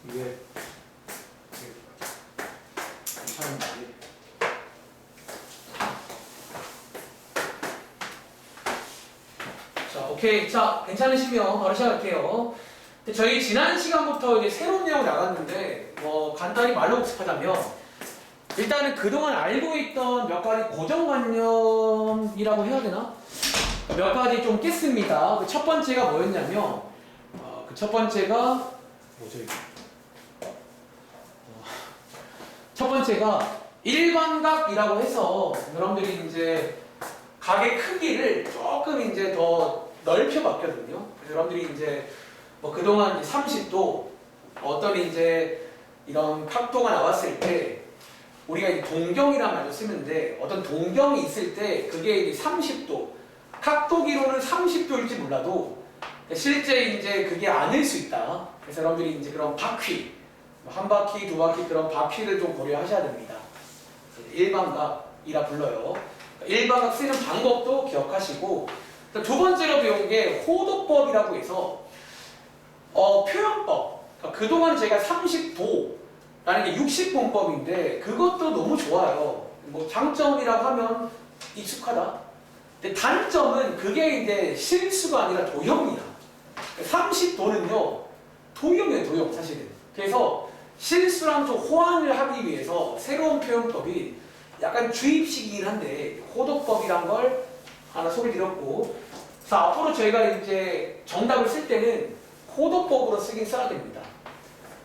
이게 괜찮은지. 자, 오케이. 자, 괜찮으시면 바로 시작할게요. 저희 지난 시간부터 이제 새로운 내용 나갔는데, 간단히 말로 복습하자면, 일단은 그동안 알고 있던 몇 가지 고정관념이라고 해야 되나? 몇 가지 좀 깼습니다. 그 첫 번째가 뭐였냐면, 그 첫 번째가, 뭐죠, 이거? 첫 번째가 일반각이라고 해서 여러분들이 이제 각의 크기를 조금 이제 더 넓혀봤거든요. 그래서 여러분들이 이제 그동안 이제 30도 어떤 이제 이런 각도가 나왔을 때 우리가 이제 동경이라는 말을 쓰는데 어떤 동경이 있을 때 그게 이제 30도 각도기로는 30도일지 몰라도 실제 이제 그게 아닐 수 있다. 그래서 여러분들이 이제 그런 바퀴 한 바퀴, 두 바퀴 그런 바퀴를 좀 고려하셔야 됩니다. 일반각이라 불러요. 일반각 쓰는 방법도 기억하시고 두 번째로 배운 게 호도법이라고 해서 표현법. 그동안 제가 30도라는 게 60분법인데 그것도 너무 좋아요. 장점이라고 하면 익숙하다. 근데 단점은 그게 이제 실수가 아니라 도형이야. 30도는요 도형이에요, 도형 사실은. 그래서 실수랑 좀 호환을 하기 위해서 새로운 표현법이 약간 주입식이긴 한데 호도법이란 걸 하나 소개드렸고, 자 앞으로 저희가 이제 정답을 쓸 때는 호도법으로 쓰긴 써야 됩니다.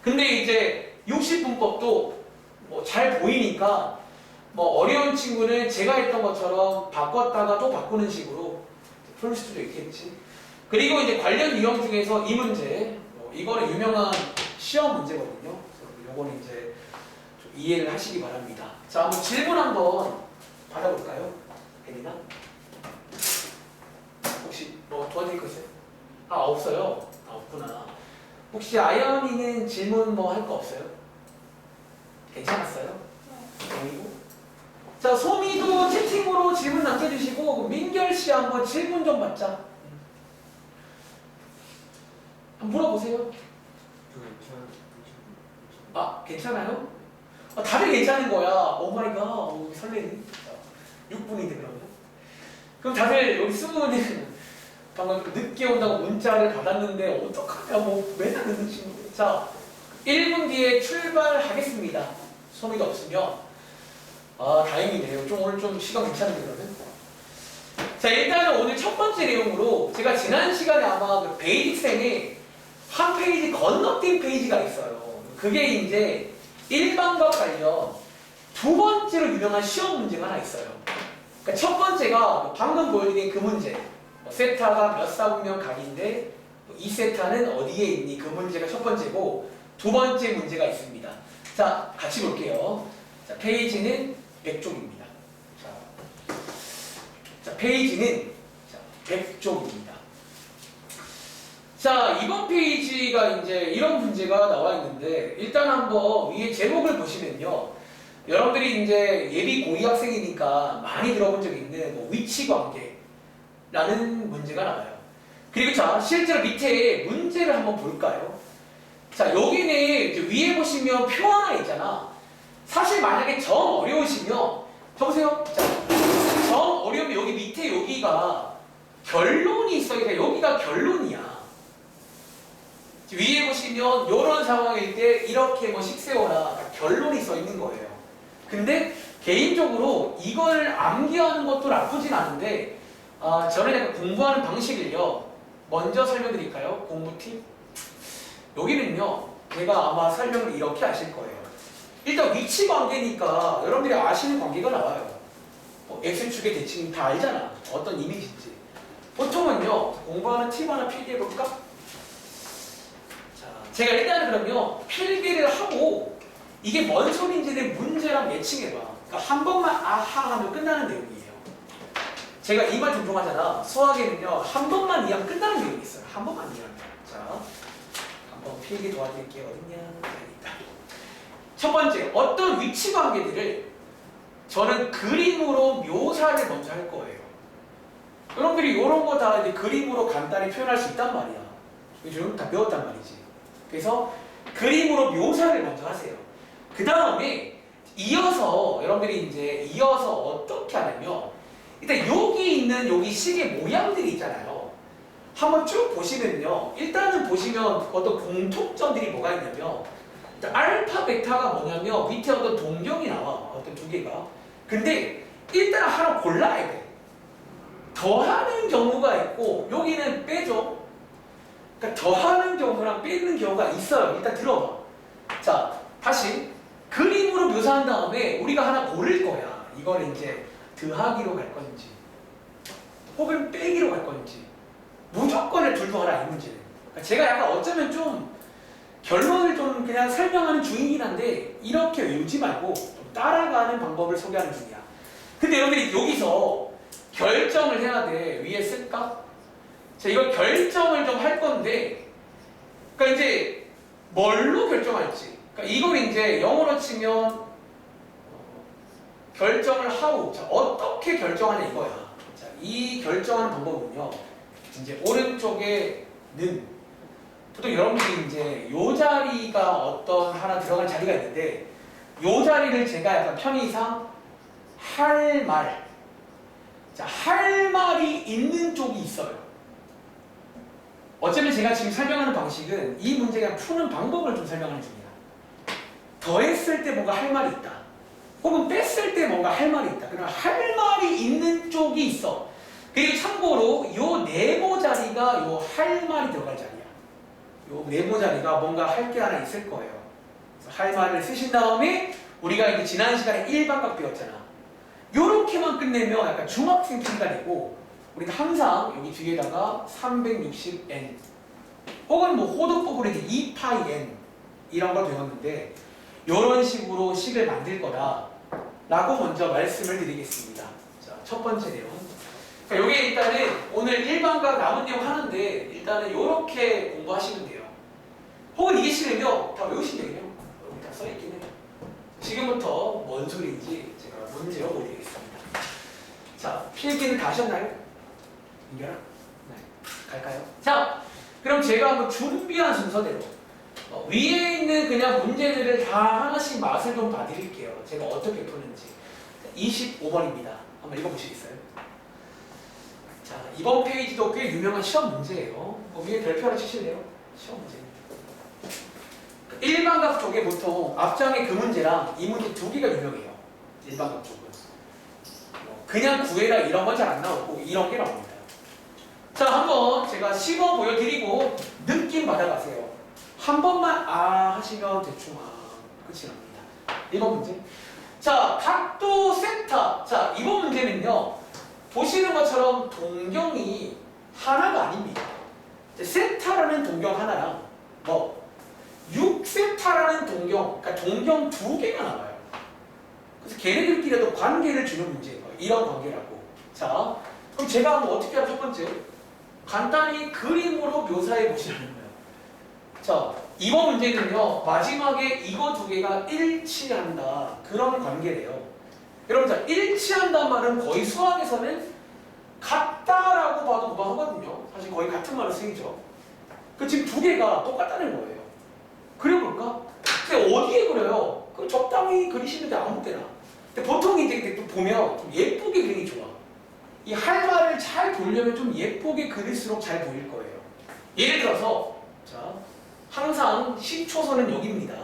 근데 이제 60분법도 잘 보이니까 어려운 친구는 제가 했던 것처럼 바꿨다가 또 바꾸는 식으로 풀 수도 있겠지. 그리고 이제 관련 유형 중에서 이 문제, 이거는 유명한 시험 문제거든요. 요거는 이제 좀 이해를 하시기 바랍니다. 자, 한번 질문 한번 받아볼까요? 혜린아? 혹시 도와드릴 거 있어요? 아, 없어요? 아, 없구나. 혹시 아연이는 질문 할 거 없어요? 괜찮았어요? 그리고 자, 소미도 채팅으로 질문 남겨주시고 민결씨 한번 질문 좀 받자. 한번 물어보세요. 아, 괜찮아요? 다들 괜찮은 거야. 오 마이 갓. 설레니? 6분인데 그러면? 그럼 다들 여기 수고는 방금 늦게 온다고 문자를 받았는데 어떡하냐, 맨날 늦는 친구. 자, 1분 뒤에 출발하겠습니다. 소미가 없으면. 아, 다행이네요. 오늘 좀 시간 괜찮은데 그러면? 자, 일단은 오늘 첫 번째 내용으로 제가 지난 시간에 아마 그 베이직생에 한 페이지 건너뛴 페이지가 있어요. 그게 이제 일반과 관련 두 번째로 유명한 시험 문제가 하나 있어요. 그러니까 첫 번째가 방금 보여드린 그 문제. 세타가 몇 사분면 각인데 이 세타는 어디에 있니? 그 문제가 첫 번째고 두 번째 문제가 있습니다. 자, 같이 볼게요. 자, 페이지는 100쪽입니다. 자, 페이지는 100쪽입니다. 자, 이번 페이지가 이제 이런 문제가 나와 있는데 일단 한번 위에 제목을 보시면요. 여러분들이 이제 예비 고2 학생이니까 많이 들어본 적 있는 위치관계라는 문제가 나와요. 그리고 자, 실제로 밑에 문제를 한번 볼까요? 자, 여기는 이제 위에 보시면 표 하나 있잖아. 사실 만약에 정 어려우시면 쳐보세요. 자, 정 어려우면 여기 밑에 여기가 결론이 있어야 돼. 여기가 결론이야. 위에 보시면 이런 상황일 때 이렇게 식세워라 결론이 써 있는 거예요. 근데 개인적으로 이걸 암기하는 것도 나쁘진 않은데 저는 약간 공부하는 방식을요 먼저 설명드릴까요? 공부 팁? 여기는요 제가 아마 설명을 이렇게 하실 거예요. 일단 위치 관계니까 여러분들이 아시는 관계가 나와요. X축의 대칭 다 알잖아. 어떤 이미지인지. 보통은요 공부하는 팁 하나 필기해볼까? 제가 일단은 그러면 필기를 하고 이게 뭔 소리인지를 문제랑 매칭해봐. 그러니까 한 번만 아하 하면 끝나는 내용이에요. 제가 이 말 종종하잖아. 수학에는요 한 번만 이해하면 끝나는 내용이 있어요. 한 번만 이해하면. 자, 한번 필기 도와드릴게요. 어딨냐? 첫 번째, 어떤 위치 관계들을 저는 그림으로 묘사를 먼저 할 거예요. 여러분들이 이런 거 다 이제 그림으로 간단히 표현할 수 있단 말이야. 이거 다 배웠단 말이지. 그래서 그림으로 묘사를 먼저 하세요. 그 다음에 이어서 여러분들이 이제 이어서 어떻게 하냐면 일단 여기 있는 여기 시계 모양들이 있잖아요. 한번 쭉 보시면요. 일단은 보시면 어떤 공통점들이 뭐가 있냐면 일단 알파, 베타가 뭐냐면 밑에 어떤 동경이 나와. 어떤 두 개가. 근데 일단 하나 골라야 돼. 더하는 경우가 있고 여기는 빼죠. 그러니까 더하는 경우랑 빼는 경우가 있어요. 일단 들어봐. 자, 다시 그림으로 묘사한 다음에 우리가 하나 고를 거야. 이걸 이제 더하기로 갈 건지 혹은 빼기로 갈 건지 무조건의 둘 중 하나 이 문제는. 그러니까 제가 약간 어쩌면 좀 결론을 좀 그냥 설명하는 중이긴 한데 이렇게 외우지 말고 좀 따라가는 방법을 소개하는 중이야. 근데 여러분들이 여기서 결정을 해야 돼. 위에 쓸까? 자, 이걸 결정을 좀 할 건데 그러니까 이제 뭘로 결정할지. 그러니까 이걸 이제 영어로 치면 결정을 하고 자, 어떻게 결정하냐 이거야. 자, 이 결정하는 방법은요. 이제 오른쪽에는 보통 여러분들이 이제 요 자리가 어떤 하나 들어간 자리가 있는데 요 자리를 제가 약간 편의상 할 말. 자, 할 말이 있는 쪽이 있어요. 어쩌면 제가 지금 설명하는 방식은 이 문제가 푸는 방법을 좀 설명하는 중이야. 더했을 때 뭔가 할 말이 있다. 혹은 뺐을 때 뭔가 할 말이 있다. 그러면 할 말이 있는 쪽이 있어. 그리고 참고로 요 네모 자리가 요 할 말이 들어갈 자리야. 요 네모 자리가 뭔가 할 게 하나 있을 거예요. 그래서 할 말을 쓰신 다음에 우리가 이제 지난 시간에 일반각 배웠잖아. 요렇게만 끝내면 약간 중학생 필기가 되고 우리는 항상 여기 뒤에다가 360n 혹은 뭐 호도법으로 이제 2πn 이런 걸 배웠는데 이런 식으로 식을 만들 거다 라고 먼저 말씀을 드리겠습니다. 자, 첫 번째 내용. 그러니까 요게 일단은 오늘 일반각 남은 내용 하는데 일단은 요렇게 공부하시면 돼요. 혹은 이게 싫으면 다 외우시면 돼요. 여기 다 써있긴 해요. 지금부터 뭔 소리인지 제가 문제로 보여드리겠습니다. 자, 필기는 다 하셨나요? 민결아? 네. 갈까요? 자, 그럼 제가 한번 준비한 순서대로 위에 있는 그냥 문제들을 다 하나씩 맛을 좀 봐드릴게요. 제가 어떻게 푸는지. 25번입니다. 한번 읽어보시겠어요? 자, 이번 페이지도 꽤 유명한 시험 문제예요. 위에 별표 하나 치실래요? 시험 문제입니다. 일반각 쪽에 보통 앞장에 그 문제랑 이 문제 두 개가 유명해요. 일반각 쪽은. 그냥 구해라 이런 건 잘 안 나오고 이런 게 나옵니다. 자, 한번 제가 시범 보여드리고 느낌 받아가세요. 한 번만 하시면 대충 끝이 납니다. 이번 문제. 자, 각도 세타. 자, 이번 문제는요. 보시는 것처럼 동경이 하나가 아닙니다. 세타라는 동경 하나랑 6세타라는 동경, 그러니까 동경 두 개가 나와요. 그래서 걔네들끼리도 관계를 주는 문제예요. 이런 관계라고. 자, 그럼 제가 한번 어떻게 하죠? 첫 번째. 간단히 그림으로 묘사해 보시는 거예요. 자, 이번 문제는요. 마지막에 이거 두 개가 일치한다. 그런 관계래요. 여러분, 자, 일치한다는 말은 거의 수학에서는 같다라고 봐도 무방하거든요. 사실 거의 같은 말을 쓰이죠. 그 지금 두 개가 똑같다는 거예요. 그려볼까? 근데 어디에 그려요? 그 적당히 그리시는데 아무 때나. 근데 보통 이제 또 보면 좀 예쁘게 그리기 좋아. 이 할 말을 잘 보려면 좀 예쁘게 그릴수록 잘 보일 거예요. 예를 들어서 자, 항상 10초선은 여기입니다.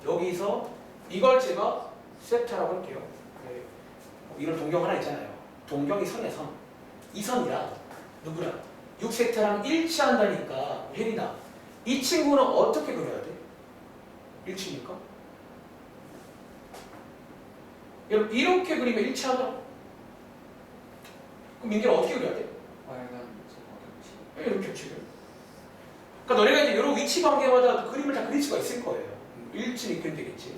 여기서 이걸 제가 세타라고 할게요. 네. 이런 동경 하나 있잖아요. 동경이 선의 선. 이 선이랑 누구랑 6세타랑 일치한다니까 혜린아, 이 친구는 어떻게 그려야 돼? 일치입니까? 여러분, 이렇게 그리면 일치하죠? 그럼 민규는 어떻게 그려야 돼? 이렇게 지금. 그러니까 너네가 이제 여러 위치 관계마다 그림을 다 그릴 수가 있을 거예요. 일치는 그림 되겠지.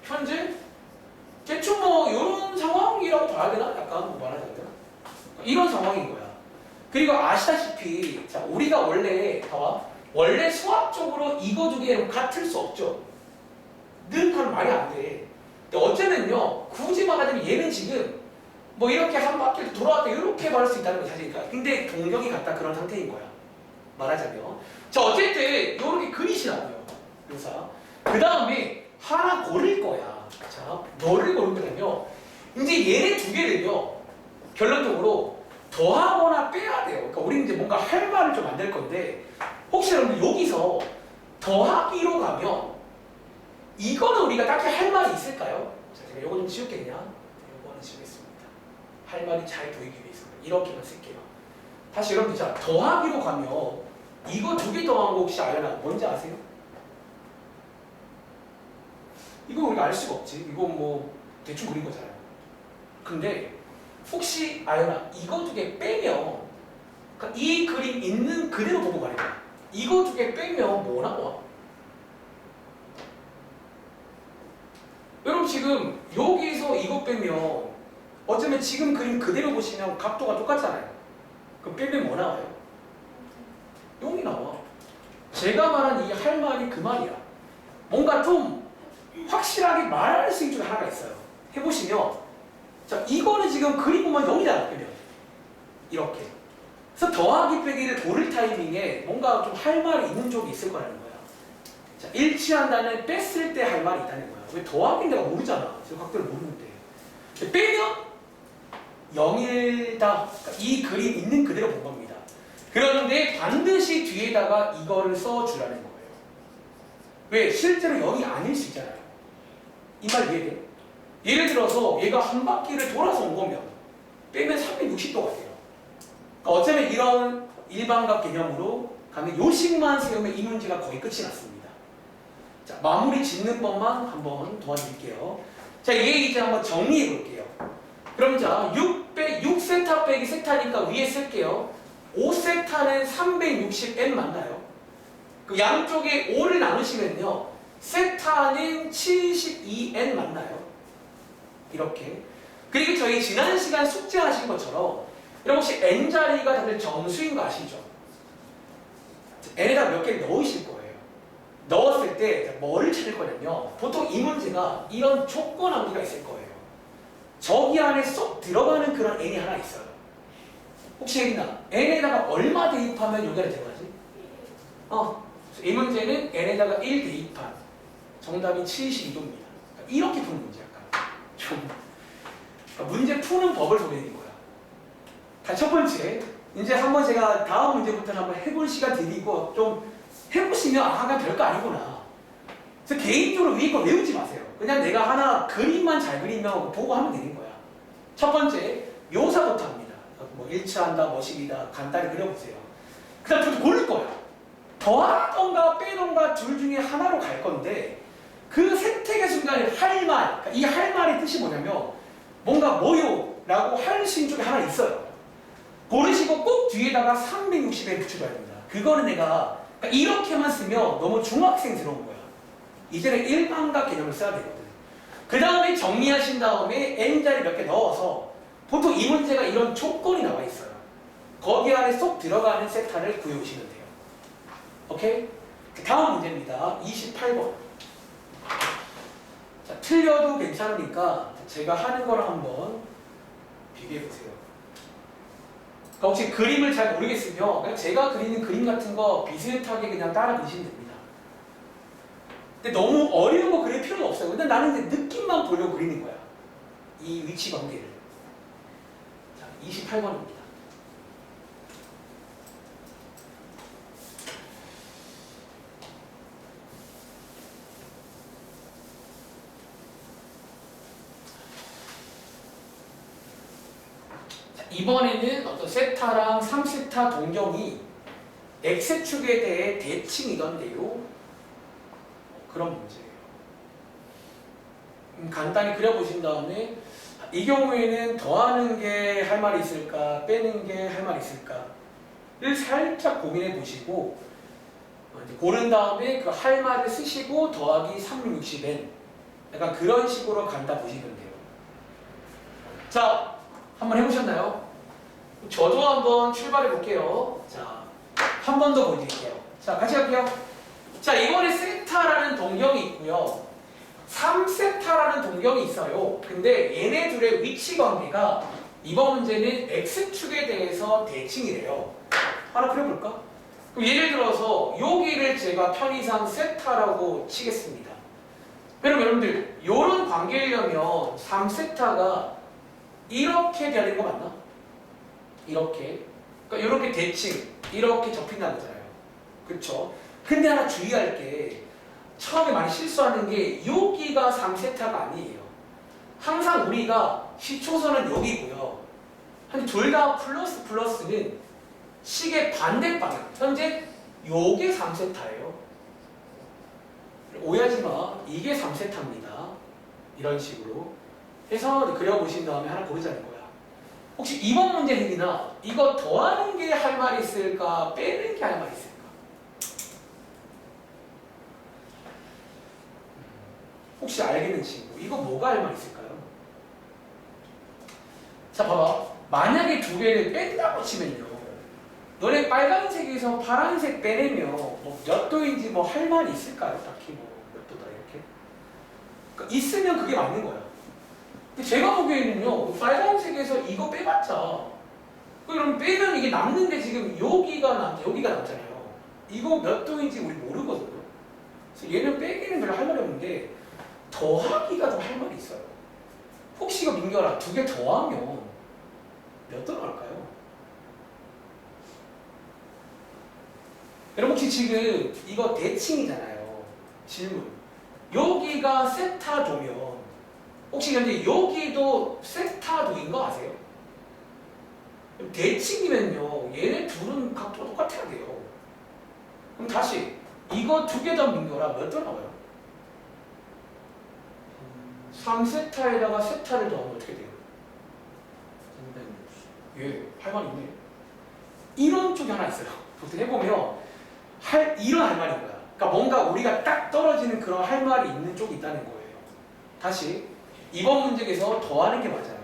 현재 대충 뭐 이런 상황이라고 봐야 되나? 약간 뭐 말하자면 이런 상황인 거야. 그리고 아시다시피 자, 우리가 원래 수학적으로 이거 두 개는 같을 수 없죠. 늘 하면 말이 안 돼. 근데 어쩌면요, 굳이 말하자면 얘는 지금 뭐 이렇게 한 바퀴를 돌아왔다 이렇게 말할 수 있다는 거 사실이니까. 근데 동경이 같다 그런 상태인 거야. 말하자면. 자, 어쨌든 이렇게 그리시라고요. 묘사. 그 다음에 하나 고를 거야. 자, 뭐를 고를 거냐면 이제 얘네 두 개를요 결론적으로 더하거나 빼야 돼요. 그러니까 우리는 이제 뭔가 할 말을 좀 만들 건데 혹시 여러분들 여기서 더하기로 가면 이거는 우리가 딱히 할 말이 있을까요? 자, 제가 이거 좀 지울게 그냥. 이거는 지우겠습니다. 할 말이 잘 보이기 위해서 이렇게만 쓸게요. 다시 여러분들 자 더하기로 가면 이거 두 개 더한 거 혹시 알려나? 뭔지 아세요? 이거 우리가 알 수가 없지. 이거 뭐 대충 그린 거잖아요. 근데 혹시 아연아 이거 두 개 빼면 그러니까 이 그림 있는 그대로 보고 말해봐. 이거 두 개 빼면 뭐 나와? 여러분 지금 여기서 이거 빼면 어쩌면 지금 그림 그대로 보시면 각도가 똑같잖아요. 그럼 빼면 뭐 나와요? 0이 나와. 제가 말한 이 할 말이 그 말이야. 뭔가 좀 확실하게 말할 수 있는 쪽에 하나가 있어요. 해보시면 자 이거는 지금 그림 보면 0이잖아. 빼면 이렇게. 그래서 더하기 빼기를 고를 타이밍에 뭔가 좀 할 말이 있는 쪽이 있을 거라는 거야. 자 일치한다는 뺐을 때 할 말이 있다는 거야. 왜 더하기는 내가 모르잖아. 지금 각도를 모르는데. 빼면 0이다. 그러니까 이 그림 있는 그대로 본 겁니다. 그런데 반드시 뒤에다가 이거를 써주라는 거예요. 왜? 실제로 0이 아닐 수 있잖아요. 이 말 이해돼? 예를 들어서 얘가 한 바퀴를 돌아서 온 거면 빼면 360도가 돼요. 그러니까 어쩌면 이런 일반각 개념으로 가면 요식만 세우면 이 문제가 거의 끝이 났습니다. 자, 마무리 짓는 법만 한번 도와드릴게요. 자, 얘 이제 한번 정리해 볼게요. 그럼 자, 6세타 빼기 세타니까 위에 쓸게요. 5세타는 360n 맞나요? 그 양쪽에 5를 나누시면요. 세타는 72n 맞나요? 이렇게. 그리고 저희 지난 시간 숙제하신 것처럼 여러분 혹시 n자리가 다들 정수인 거 아시죠? n에다 몇 개를 넣으실 거예요. 넣었을 때 뭐를 찾을 거냐면 보통 이 문제가 이런 조건 암기가 있을 거예요. 저기 안에 쏙 들어가는 그런 n이 하나 있어요. 혹시 여기나 n에다가 얼마 대입하면 여기가 들어가지? 이 문제는 n에다가 1 대입한 정답이 72도입니다. 이렇게 푸는 문제 약간 좀 문제 푸는 법을 보여드린 거야. 자, 첫 번째 이제 한번 제가 다음 문제부터는 한번 해볼 시간 드리고 좀 해보시면 아, 그냥 별거 아니구나. 그래서 개인적으로 위에 거 외우지 마세요. 그냥 내가 하나 그림만 잘 그리면 보고 하면 되는 거야. 첫 번째 묘사부터 합니다. 뭐 일치한다, 뭐식이다 간단히 그려보세요. 그 다음 저도 고를 거야. 더하던가 빼던가 둘 중에 하나로 갈 건데 그 선택의 순간에 할 말, 그러니까 이 할 말의 뜻이 뭐냐면 뭔가 뭐요? 라고 할 수 있는 쪽에 하나 있어요. 고르시고 꼭 뒤에다가 360에 붙여줘야 됩니다. 그거는 내가 그러니까 이렇게만 쓰면 너무 중학생스러운 거야. 이제는 일반각 개념을 써야 되거든. 그 다음에 정리하신 다음에 n자리 몇 개 넣어서 보통 이 문제가 이런 조건이 나와 있어요. 거기 안에 쏙 들어가는 세타를 구해오시면 돼요. 오케이? 다음 문제입니다. 28번. 자, 틀려도 괜찮으니까 제가 하는 거랑 한번 비교해보세요. 그러니까 혹시 그림을 잘 모르겠으면 그냥 제가 그리는 그림 같은 거 비슷하게 그냥 따라 그리시면 됩니다. 근데 너무 어려운 거 그릴 필요는 없어요. 근데 나는 이제 느낌만 보려고 그리는 거야. 이 위치 관계를. 자, 28번입니다. 이번에는 어떤 세타랑 3세타 동경이 X축에 대해 대칭이던데요. 그런 문제예요. 간단히 그려보신 다음에 이 경우에는 더하는 게 할 말이 있을까 빼는 게 할 말이 있을까를 살짝 고민해 보시고 고른 다음에 그 할 말을 쓰시고 더하기 360n 약간 그런 식으로 간다 보시면 돼요. 자, 한번 해보셨나요? 저도 한번 출발해 볼게요. 자, 한 번 더 보여드릴게요. 자, 같이 갈게요. 자, 이번에 세타라는 동경이 있고요. 3세타라는 동경이 있어요. 근데 얘네 둘의 위치 관계가 이번 문제는 X축에 대해서 대칭이래요. 하나 그려볼까? 그럼 예를 들어서 여기를 제가 편의상 세타라고 치겠습니다. 그럼 여러분들 이런 관계이려면 3세타가 이렇게 되는 거 맞나? 이렇게. 그러니까 이렇게 대칭, 이렇게 접힌다는 거잖아요. 그쵸? 근데 하나 주의할 게 처음에 많이 실수하는 게 여기가 3세타가 아니에요. 항상 우리가 시초선은 여기고요. 둘 다 플러스 플러스는 식의 반대 방향. 현재 요게 3세타예요. 오해하지 마. 이게 3세타입니다. 이런 식으로 해서 그려보신 다음에 하나 고르자는 거야. 혹시 이번 문제 핵이나 이거 더하는 게 할 말이 있을까? 빼는 게 할 말이 있을까? 혹시 알겠는 친구, 이거 뭐가 할 말 있을까요? 자, 봐봐. 만약에 두 개를 뺀다고 치면요. 너네 빨간색에서 파란색 빼내면 뭐 몇 도인지 뭐 할 말이 있을까요? 딱히 뭐 몇 도다 이렇게? 그러니까 있으면 그게 맞는 거야. 근데 제가 보기에는요. 빨간색에서 이거 빼봤자 그럼 빼면 이게 남는데 지금 여기가 남잖아요. 이거 몇 도인지 우리 모르거든요. 그래서 얘는 빼기는 별로 할 말이 없는데 더하기가 좀 할 말이 있어요. 혹시 이거 민결아 두 개 더하면 몇 도 나올까요? 여러분 혹시 지금 이거 대칭이잖아요. 질문. 여기가 세타도면 혹시 현재 여기도 세타도인 거 아세요? 대칭이면요. 얘네 둘은 각도가 똑같아야 돼요. 그럼 다시 이거 두 개 더 민결아 몇 도 나와요? 3세타에다가 세타를 더하면 어떻게 돼요? 예, 할 말이 있네. 이런 쪽이 하나 있어요. 보통 해보면 이런 할 말인 거야. 그러니까 뭔가 우리가 딱 떨어지는 그런 할 말이 있는 쪽이 있다는 거예요. 다시 이번 문제에서 더하는 게 맞아요.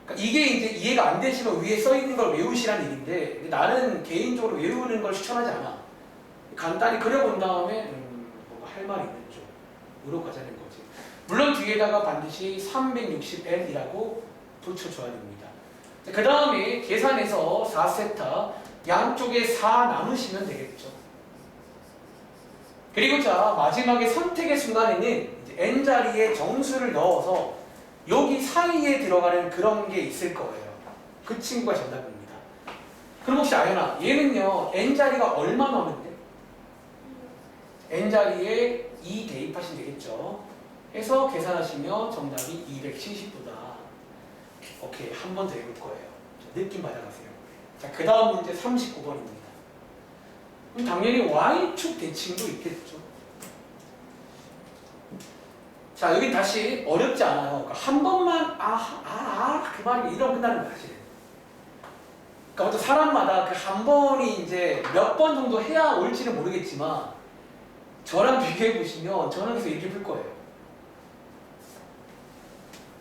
그러니까 이게 이제 이해가 안 되시면 위에 써 있는 걸 외우시라는 얘기인데 나는 개인적으로 외우는 걸 추천하지 않아. 간단히 그려본 다음에 뭔가 할 말이 있는 쪽으로 가자는 거지. 물론 뒤에다가 반드시 360L이라고 붙여줘야 됩니다. 그 다음에 계산해서 4세타 양쪽에 4 남으시면 되겠죠. 그리고 자 마지막에 선택의 순간에는 이제 n자리에 정수를 넣어서 여기 사이에 들어가는 그런 게 있을 거예요. 그 친구가 정답입니다. 그럼 혹시 아연아 얘는요 n자리가 얼마 넣으면 돼? n자리에 2 대입하시면 되겠죠. 해서 계산하시면 정답이 270도다. 오케이, 한 번 더 해볼 거예요. 느낌 받아가세요. 자, 그 다음 문제 39번입니다. 그럼 당연히 Y축 대칭도 있겠죠. 자, 여기 다시 어렵지 않아요. 그러니까 한 번만 그 말이 이러면 끝나는 거야, 사실. 그러니까 어떤 사람마다 그 한 번이 이제 몇 번 정도 해야 올지는 모르겠지만 저랑 비교해 보시면 저는 계속 이렇게 풀 거예요.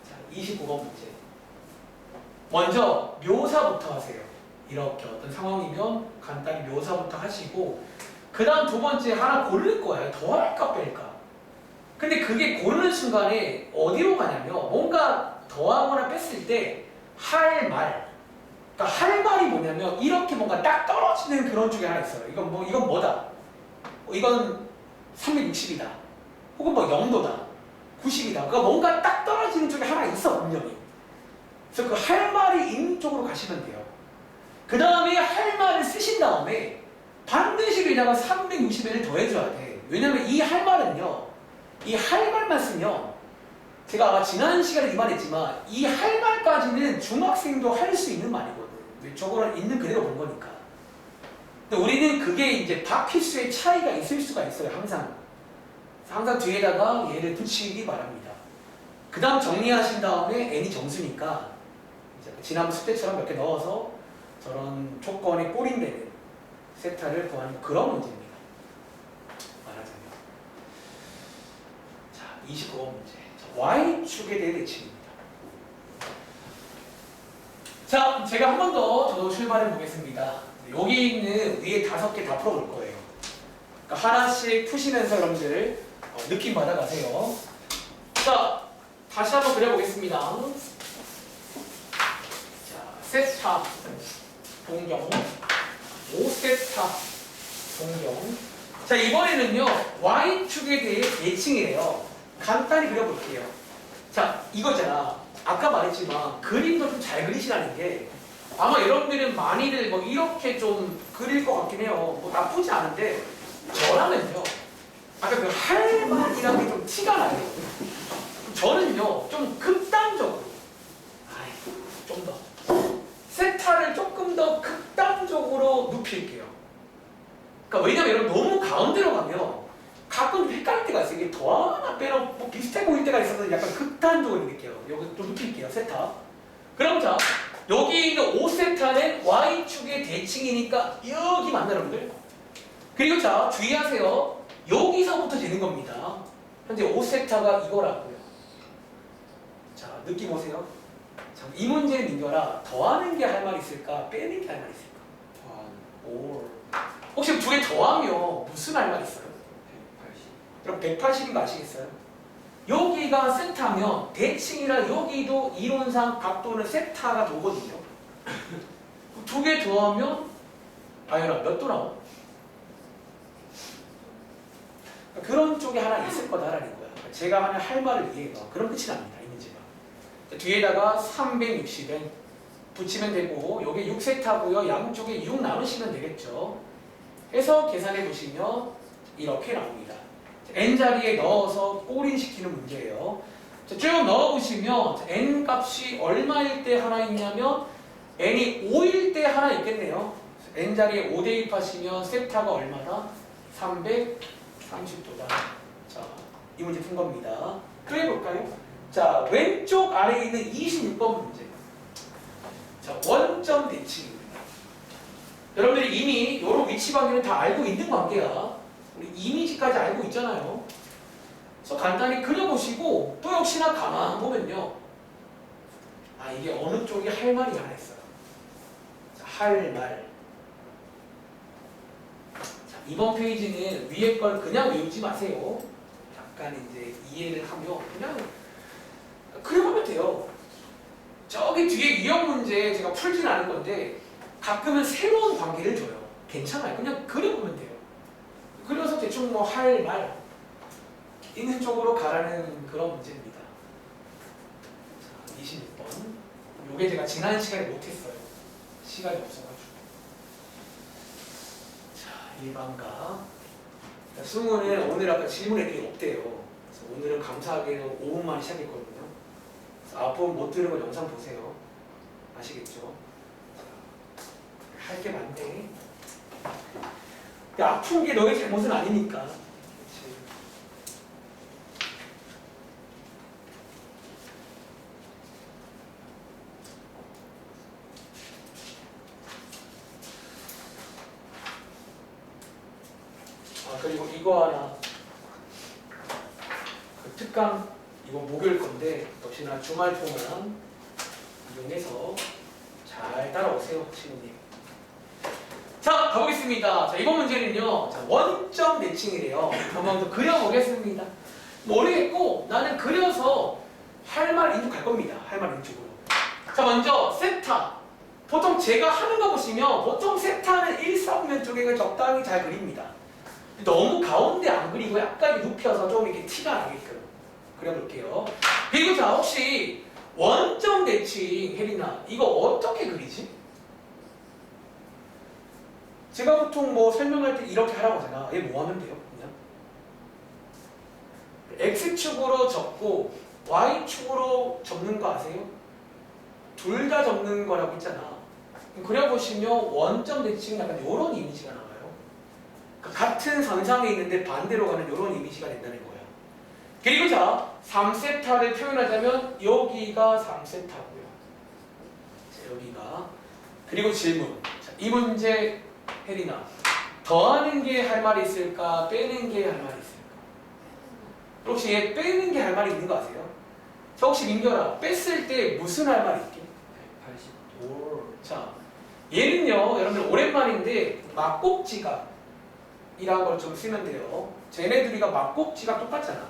자, 29번 문제. 먼저 묘사부터 하세요. 이렇게 어떤 상황이면 간단히 묘사부터 하시고 그 다음 두 번째 하나 고를 거예요. 더할까 뺄까. 근데 그게 고르는 순간에 어디로 가냐면 뭔가 더하거나 뺐을 때 할 말. 그러니까 할 말이 뭐냐면 이렇게 뭔가 딱 떨어지는 그런 쪽이 하나 있어요. 이건 뭐다? 이건 360이다. 혹은 뭐 0도다. 90이다. 그러니까 뭔가 딱 떨어지는 쪽이 하나 있어, 분명히. 그래서 그 할 말이 있는 쪽으로 가시면 돼요. 그 다음에 할 말을 쓰신 다음에 반드시 여기다가 360L을 더해줘야 돼. 왜냐면 이 할 말은요, 이 할 말만 쓰면 제가 아마 지난 시간에 이 말 했지만 이 할 말까지는 중학생도 할 수 있는 말이거든. 저거는 있는 그대로 본 거니까. 근데 우리는 그게 이제 바퀴수의 차이가 있을 수가 있어요, 항상. 항상 뒤에다가 얘를 붙이기 바랍니다. 그 다음 정리하신 다음에 n이 정수니까 이제 지난번 숙제처럼 몇 개 넣어서 저런 조건에 꼬린되는 세타를 구하는 그런 문제입니다. 말하자면. 자, 29번 문제. Y축에 대해 대칭입니다. 자, 제가 한 번 더 저도 출발해 보겠습니다. 여기 있는 위에 5개 다 풀어볼 거예요. 그러니까 하나씩 푸시면서 여러분들 느낌 받아가세요. 자, 다시 한번 그려보겠습니다. 자, 세타 동경 5세타 동경. 자, 이번에는요 Y축에 대해 대칭이래요. 간단히 그려볼게요. 자, 이거잖아. 아까 말했지만 그림도 좀 잘 그리시라는 게 아마 여러분들은 많이들 뭐 이렇게 좀 그릴 것 같긴 해요. 뭐 나쁘지 않은데 저라면요. 아까 그 할만이라는 게 좀 티가 나요. 저는요 좀 극단적으로 좀 더 세타를 조금 더 극단적으로 눕힐게요. 그러니까 왜냐면 여러분 너무 가운데로 가면 가끔 좀 헷갈릴 때가 있어요. 이게 더하나 빼나 뭐 비슷해 보일 때가 있어서 약간 극단적으로 느껴요. 여기 좀 눕힐게요. 세타. 그럼 자 여기 있는 5세타는 Y축의 대칭이니까 여기 맞나 여러분들? 그리고 자 주의하세요. 여기서부터 재는 겁니다. 현재 5세타가 이거라고요. 자 느낌 오세요? 자, 이 문제는 민결아 더하는 게 할 말 있을까? 빼는 게 할 말 있을까? 오. 혹시 두 개 더하면 무슨 할 말 있어요? 180. 그럼 180인 거 아시겠어요? 여기가 세타면 대칭이라 여기도 이론상 각도는 세타가 도거든요. 두 개 더하면 아유라 몇 도 나와? 그런 쪽에 하나 있을 거다라는 거야. 제가 하는 할 말을 이해해봐. 그럼 끝이 납니다. 이 문제가. 뒤에다가 360엔 붙이면 되고 여기 6세타고요. 양쪽에 6 나누시면 되겠죠. 해서 계산해 보시면 이렇게 나옵니다. n자리에 넣어서 꼬린시키는 문제예요. 쭉 넣어보시면 n 값이 얼마일 때 하나 있냐면 n이 5일 때 하나 있겠네요. n자리에 5 대입하시면 세타가 얼마다? 330도다. 자, 이 문제 푼 겁니다. 또 해볼까요? 자, 왼쪽 아래에 있는 26번 문제. 자, 원점 대칭입니다. 여러분들이 이미 이런 위치 관계는 다 알고 있는 관계야. 우리 이미지까지 알고 있잖아요. 그래서 간단히 그려보시고 또 역시나 가만 보면요. 아, 이게 어느 쪽이 할 말이 하나 있어요. 자, 할 말. 자, 이번 페이지는 위에 걸 그냥 외우지 마세요. 약간 이제 이해를 하면 그냥 그려보면 돼요. 저기 뒤에 유형 문제 제가 풀진 않을 건데 가끔은 새로운 관계를 줘요. 괜찮아요. 그냥 그려보면 돼요. 그려서 대충 뭐 할 말 있는 쪽으로 가라는 그런 문제입니다. 자, 26번. 요게 제가 지난 시간에 못했어요. 시간이 없어가지고. 자, 1번가. 승우는 오늘 아까 질문 애들이 없대요. 그래서 오늘은 감사하게도 5분 만에 시작했거든요. 앞부분 못 들은 거 영상 보세요. 아시겠죠? 할 게 많네. 아픈 게 너의 잘못은 아니니까. 그치. 아, 그리고 이거 하나. 그 특강 이거 목요일 건데 역시나 주말 동안 이용해서 잘 따라오세요, 친구님. 자, 가보겠습니다. 자, 이번 문제는요. 자, 원점 대칭이래요. 한번 더 그려보겠습니다. 모르겠고 나는 그려서 할 말 인쪽할 겁니다. 할 말 인쪽으로. 자, 먼저 세타. 보통 제가 하는 거 보시면 보통 세타는 일사분면 쪽에 적당히 잘 그립니다. 너무 가운데 안 그리고 약간 눕혀서 좀 이렇게 티가 나게끔 그려볼게요. 그리고 자, 혹시 원점 대칭 혜린아 이거 어떻게 그리지? 제가 보통 뭐 설명할 때 이렇게 하라고 하잖아. 얘 뭐 하면 돼요? 그냥 X축으로 접고 Y축으로 접는 거 아세요? 둘 다 접는 거라고 했잖아. 그려보시면 원점 대칭은 약간 이런 이미지가 나와요. 그러니까 같은 선상에 있는데 반대로 가는 이런 이미지가 된다는 거야. 그리고 자, 3세타를 표현하자면 여기가 3세타고요. 자, 여기가. 그리고 질문. 자, 이 문제 혜린아, 더하는 게 할 말이 있을까? 빼는 게 할 말이 있을까? 혹시 얘 빼는 게 할 말이 있는 거 아세요? 저 혹시 민결아, 뺐을 때 무슨 할 말이 있게? 180도. 자, 얘는요, 여러분들 오랜만인데 막곡지각이라는 걸 좀 쓰면 돼요. 쟤네들이가 막곡지각 똑같잖아.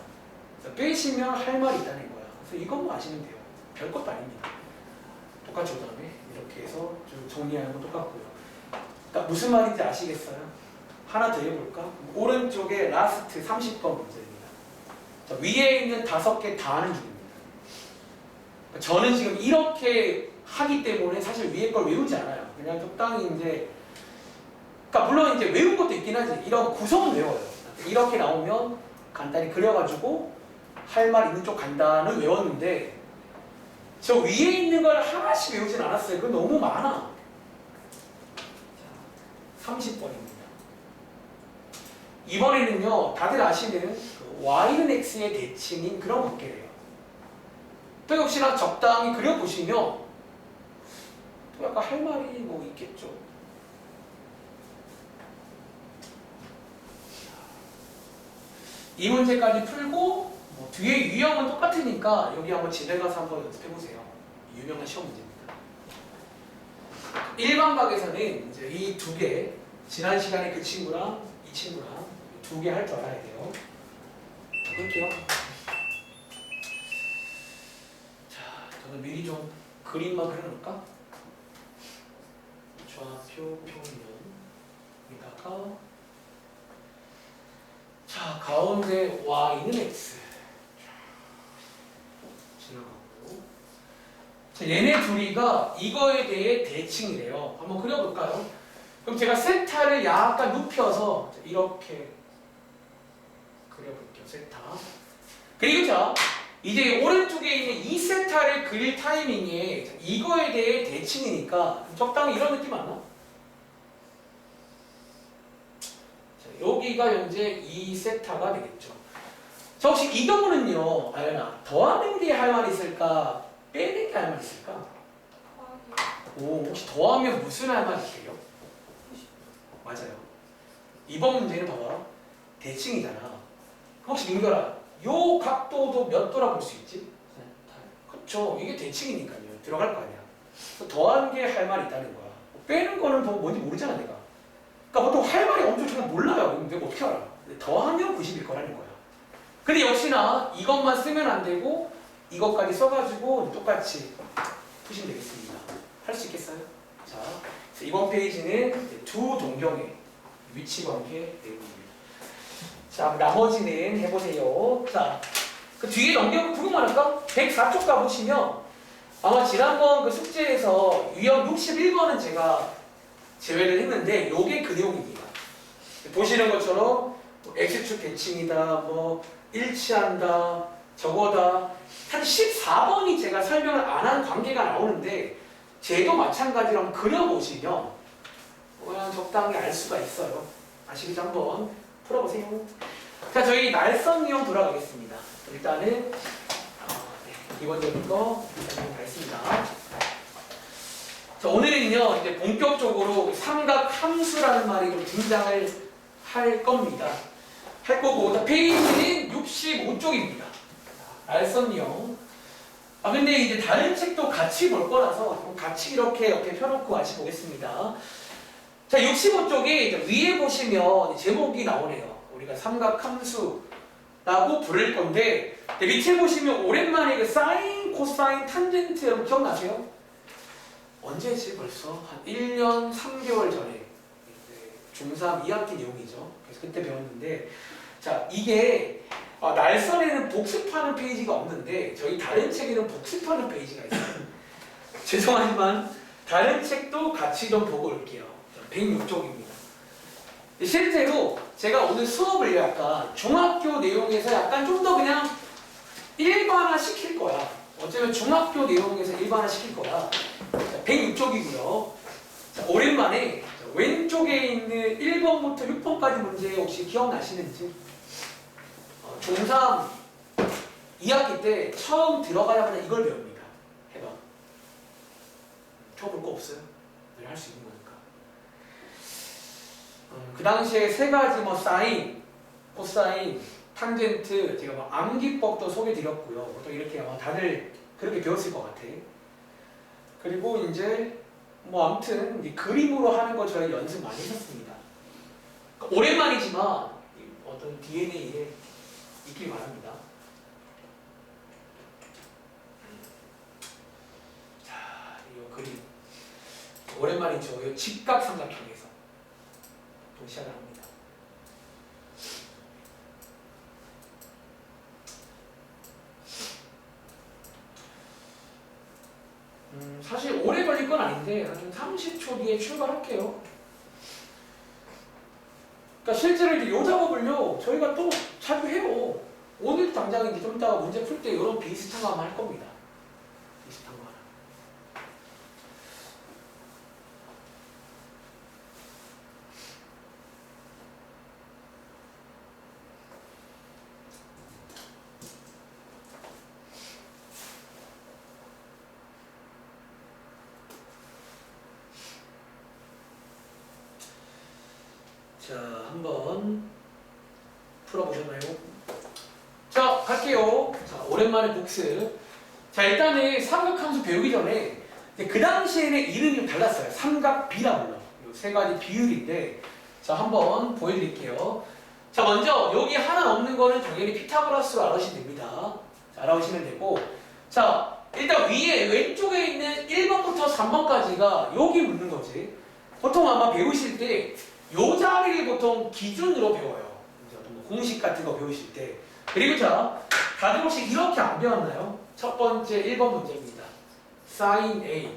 빼시면 할 말이 있다는 거야. 그래서 이것만 아시면 돼요. 별것도 아닙니다. 똑같죠, 그 다음에 이렇게 해서 좀 정리하는 건 똑같고요. 그러니까 무슨 말인지 아시겠어요? 하나 더 해볼까? 오른쪽에 라스트 30번 문제입니다. 자, 위에 있는 5개 다 하는 중입니다. 저는 지금 이렇게 하기 때문에 사실 위에 걸 외우지 않아요. 그냥 적당히 이제, 그러니까 물론 이제 외운 것도 있긴 하지. 이런 구성은 외워요. 이렇게 나오면 간단히 그려가지고 할 말 있는 쪽 간단을 외웠는데 저 위에 있는 걸 하나씩 외우진 않았어요. 그건 너무 많아. 30번입니다. 이번에는요, 다들 아시는 그 y는 x의 대칭인 그런 관계래요. 또 역시나 적당히 그려보시면 또 약간 할 말이 뭐 있겠죠. 이 문제까지 풀고 뭐 뒤에 유형은 똑같으니까 여기 한번 집에 가서 한번 연습해보세요. 유명한 시험 문제입니다. 1반박에서는 이제 이 2개, 지난 시간에 그 친구랑 이 친구랑 2개 할 줄 알아야 돼요. 볼게요. 자, 저는 미리 좀 그림만 그려놓을까? 좌표 표면에다가 자, 가운데 y는 x 지나가고 자, 얘네 둘이가 이거에 대해 대칭이래요. 한번 그려볼까요? 그럼 제가 세타를 약간 눕혀서 이렇게 그려볼게요. 세타. 그리고 자, 이제 오른쪽에 있는 이 세타를 그릴 타이밍에 이거에 대해 대칭이니까 적당히 이런 느낌 안 나? 여기가 현재 2세타가 되겠죠. 자, 혹시 이 경우는요, 아연아, 더하는 게 할 말이 있을까? 빼는 게 할 말이 있을까? 오, 혹시 더하면 무슨 할 말이 있게요? 맞아요. 이번 문제는 봐봐. 대칭이잖아. 혹시 민결아, 요 각도도 몇 도라 볼 수 있지? 그렇죠. 이게 대칭이니까요. 들어갈 거 아니야. 더하는 게 할 말이 있다는 거야. 빼는 거는 뭔지 모르잖아, 내가. 그러니까 보통 할 말이 엄청 잘 몰라요. 근데 어떻게 알아? 더하면 90일 거라는 거야. 근데 역시나 이것만 쓰면 안 되고 이것까지 써가지고 똑같이 푸시면 되겠습니다. 할 수 있겠어요? 자, 이번 페이지는 두 동경의 위치 관계 내용입니다. 자, 나머지는 해보세요. 자, 그 뒤에 넘겨고 구경만 할까? 104쪽 가보시면 아마 지난번 그 숙제에서 유형 61번은 제가 제외를 했는데 요게 그 내용입니다. 보시는 것처럼 X축 대칭이다, 뭐 일치한다, 저거다. 한 14번이 제가 설명을 안 한 관계가 나오는데 쟤도 마찬가지로 한번 그려보시면 그냥 적당히 알 수가 있어요. 아시겠죠? 한번 풀어보세요. 자, 저희 날선 유형 돌아가겠습니다. 일단은 기본적인 거 설명 다 했습니다. 자, 오늘은요, 이제 본격적으로 삼각 함수라는 말이 좀 등장을 할 겁니다. 할 거고, 페이지는 65쪽입니다. 날선형. 근데 이제 다른 책도 같이 볼 거라서 같이 이렇게 펴놓고 같이 보겠습니다. 자, 65쪽에 위에 보시면 제목이 나오네요. 우리가 삼각 함수라고 부를 건데, 밑에 보시면 오랜만에 그 사인, 코사인, 탄젠트 여러분 기억나세요? 언제지 벌써? 한 1년 3개월 전에 중3 2학기 내용이죠. 그래서 그때 배웠는데 자, 이게 날선에는 복습하는 페이지가 없는데 저희 다른 책에는 복습하는 페이지가 있어요. 죄송하지만 다른 책도 같이 좀 보고 올게요. 106쪽입니다. 실제로 제가 오늘 수업을 약간 중학교 내용에서 약간 좀 더 그냥 일반화 시킬 거야. 어쩌면 중학교 내용에서 일반화 시킬 거야. 106쪽이고요. 자, 오랜만에 왼쪽에 있는 1번부터 6번까지 문제 혹시 기억나시는지? 중3 2학기 때 처음 들어가자마자 이걸 배웁니다. 해봐. 펴볼 거 없어요? 늘 할 수 있는 거니까. 그 당시에 세 가지 뭐 사인, 코사인, 탄젠트 제가 뭐 암기법도 소개드렸고요. 보통 이렇게 아마 다들 그렇게 배웠을 것 같아. 그리고 이제 뭐 아무튼 이제 그림으로 하는 거 저희 연습 많이 했었습니다. 오랜만이지만 어떤 DNA에 있길 바랍니다. 자, 이 그림 오랜만이죠. 이 직각삼각형에서 시작을 합니다. 사실 오래 걸릴 건 아닌데 한 30초 뒤에 출발할게요. 그러니까 실제로 이제 요 작업을요 저희가 또 자주 해요. 오늘 당장 이제 좀 이따가 문제 풀 때 이런 비슷한 거 한번 할 겁니다. 비슷한 거 하나. 자, 한번 풀어보셨나요? 자, 갈게요. 자, 오랜만에 복습. 자, 일단은 삼각함수 배우기 전에 그 당시에는 이름이 좀 달랐어요. 삼각비라 불러. 이 세 가지 비율인데, 자, 한번 보여드릴게요. 자, 먼저 여기 하나 없는 거는 당연히 피타고라스로 알아보시면 됩니다. 자, 알아보시면 되고, 자, 일단 위에 왼쪽에 있는 1번부터 3번까지가 여기 묻는 거지. 보통 아마 배우실 때 요 자리를 보통 기준으로 배워요. 이제 어떤 뭐 공식 같은 거 배우실 때. 그리고 자, 다들 혹시 이렇게 안 배웠나요? 첫 번째 1번 문제입니다. sin A.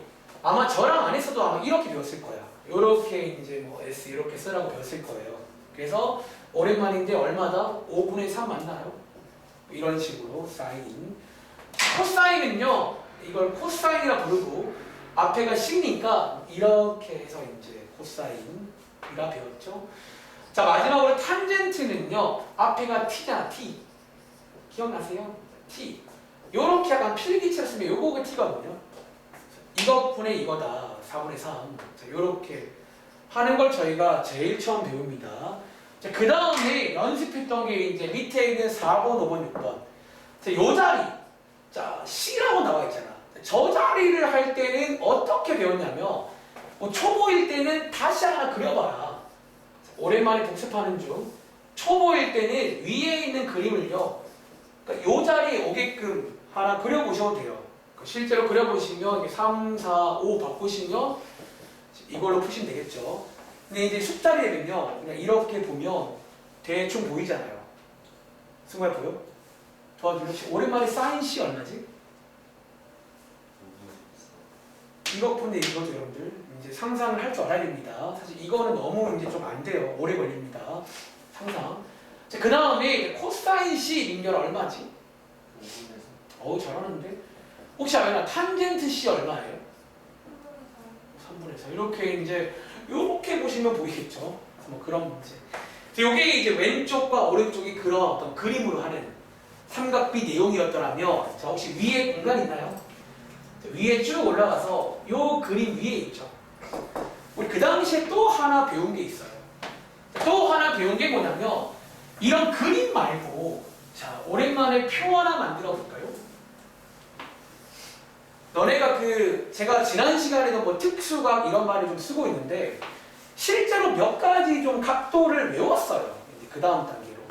아마 저랑 안 했어도 아마 이렇게 배웠을 거야. 요렇게 이제 뭐 S 이렇게 쓰라고 배웠을 거예요. 그래서 오랜만인데 얼마다? 5분의 3 맞나요? 이런 식으로 sin. 코사인은요, 이걸 코사인이라 부르고 앞에가 C니까 이렇게 해서 이제 코사인. 가 배웠죠. 자, 마지막으로 탄젠트는요. 앞에가 t잖아, t. 기억나세요? t. 요렇게 약간 필기체로 쓰면 요거가 t거든요. 이것분의 이거다. 4분의 3. 자, 요렇게 하는 걸 저희가 제일 처음 배웁니다. 자, 그 다음에 연습했던 게 이제 밑에 있는 4번, 5번, 6번. 자, 요 자리. 자, C라고 나와 있잖아. 저 자리를 할 때는 어떻게 배웠냐면 뭐 초보일 때는 다시 하나 그려봐라. 오랜만에 복습하는 중. 초보일 때는 위에 있는 그림을요. 그러니까 요 자리에 오게끔 하나 그려보셔도 돼요. 실제로 그려보시면 3, 4, 5 바꾸시면 이걸로 푸시면 되겠죠. 근데 이제 숫자리에는요. 그냥 이렇게 보면 대충 보이잖아요. 승우야 보여? 도와줄래? 오랜만에 사인 C 얼마지? 이것뿐에 이거죠, 여러분들. 이제 상상을 할 줄 알아야 됩니다. 사실 이거는 너무 이제 좀 안 돼요. 오래 걸립니다. 상상. 자, 그 다음에 코사인 C 민결 얼마지? 어우, 잘하는데? 혹시 알나? 탄젠트 C 얼마예요? 3분의 4. 이렇게 이제, 이렇게 보시면 보이겠죠? 뭐 그런 문제. 이게 이제 왼쪽과 오른쪽이 그런 어떤 그림으로 하는 삼각비 내용이었더라면, 자, 혹시 위에 공간 있나요? 위에 쭉 올라가서 요 그림 위에 있죠. 우리 그 당시에 또 하나 배운 게 있어요. 또 하나 배운 게 뭐냐면 이런 그림 말고 자 오랜만에 표 하나 만들어 볼까요? 너네가 제가 지난 시간에도 뭐 특수각 이런 말을 좀 쓰고 있는데 실제로 몇 가지 좀 각도를 외웠어요. 그 다음 단계로.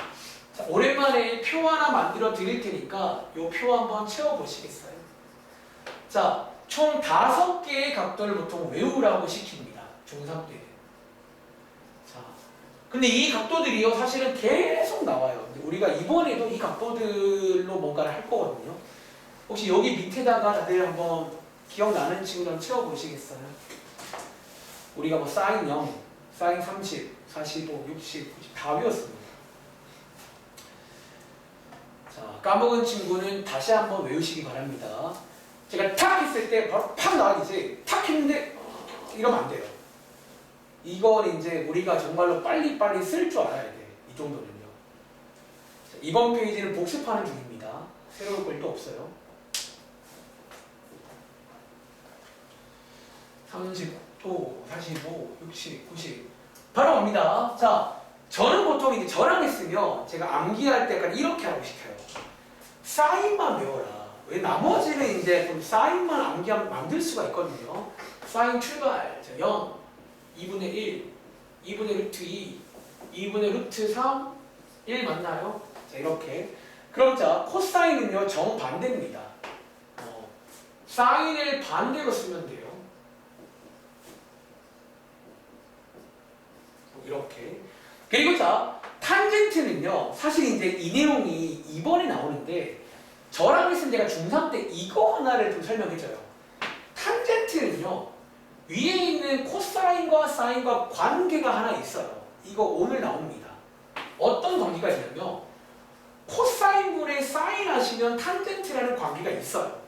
자, 오랜만에 표 하나 만들어 드릴 테니까 요 표 한번 채워 보시겠어요? 자, 총 5개의 각도를 보통 외우라고 시킵니다. 중3 때. 자, 근데 이 각도들이요, 사실은 계속 나와요. 우리가 이번에도 이 각도들로 뭔가를 할 거거든요. 혹시 여기 밑에다가 다들 한번 기억나는 친구들 채워보시겠어요? 우리가 뭐 사인 0, 사인 30, 45, 60, 90 다 외웠습니다. 자, 까먹은 친구는 다시 한번 외우시기 바랍니다. 제가 탁 했을 때 바로 팍 나가겠지. 탁 했는데 이러면 안 돼요. 이건 이제 우리가 정말로 빨리빨리 쓸 줄 알아야 돼. 이 정도는요. 자, 이번 페이지는 복습하는 중입니다. 새로울 걸 또 없어요. 30도, 45, 60, 90 바로 옵니다. 자, 저는 보통 이제 저랑 했으면 제가 암기할 때 약간 이렇게 하고 시켜요. 사인만 외워라. 왜 나머지는 이제 좀 사인만 암기하면 만들 수가 있거든요. 사인 출발, 자, 0, 2분의 1, 2분의 루트 2, 2분의 루트 3, 1 맞나요? 자, 이렇게. 그럼 자, 코사인은요, 정반대입니다. 사인을 반대로 쓰면 돼요. 이렇게. 그리고 자, 탄젠트는요, 사실 이제 이 내용이 이번에 나오는데, 저랑 했으면 제가 중3 때 이거 하나를 좀 설명해줘요. 탄젠트 탄젠트는요, 위에 있는 코사인과 사인과 관계가 하나 있어요. 이거 오늘 나옵니다. 어떤 관계가 있냐면 코사인분의 사인 하시면 탄젠트라는 관계가 있어요.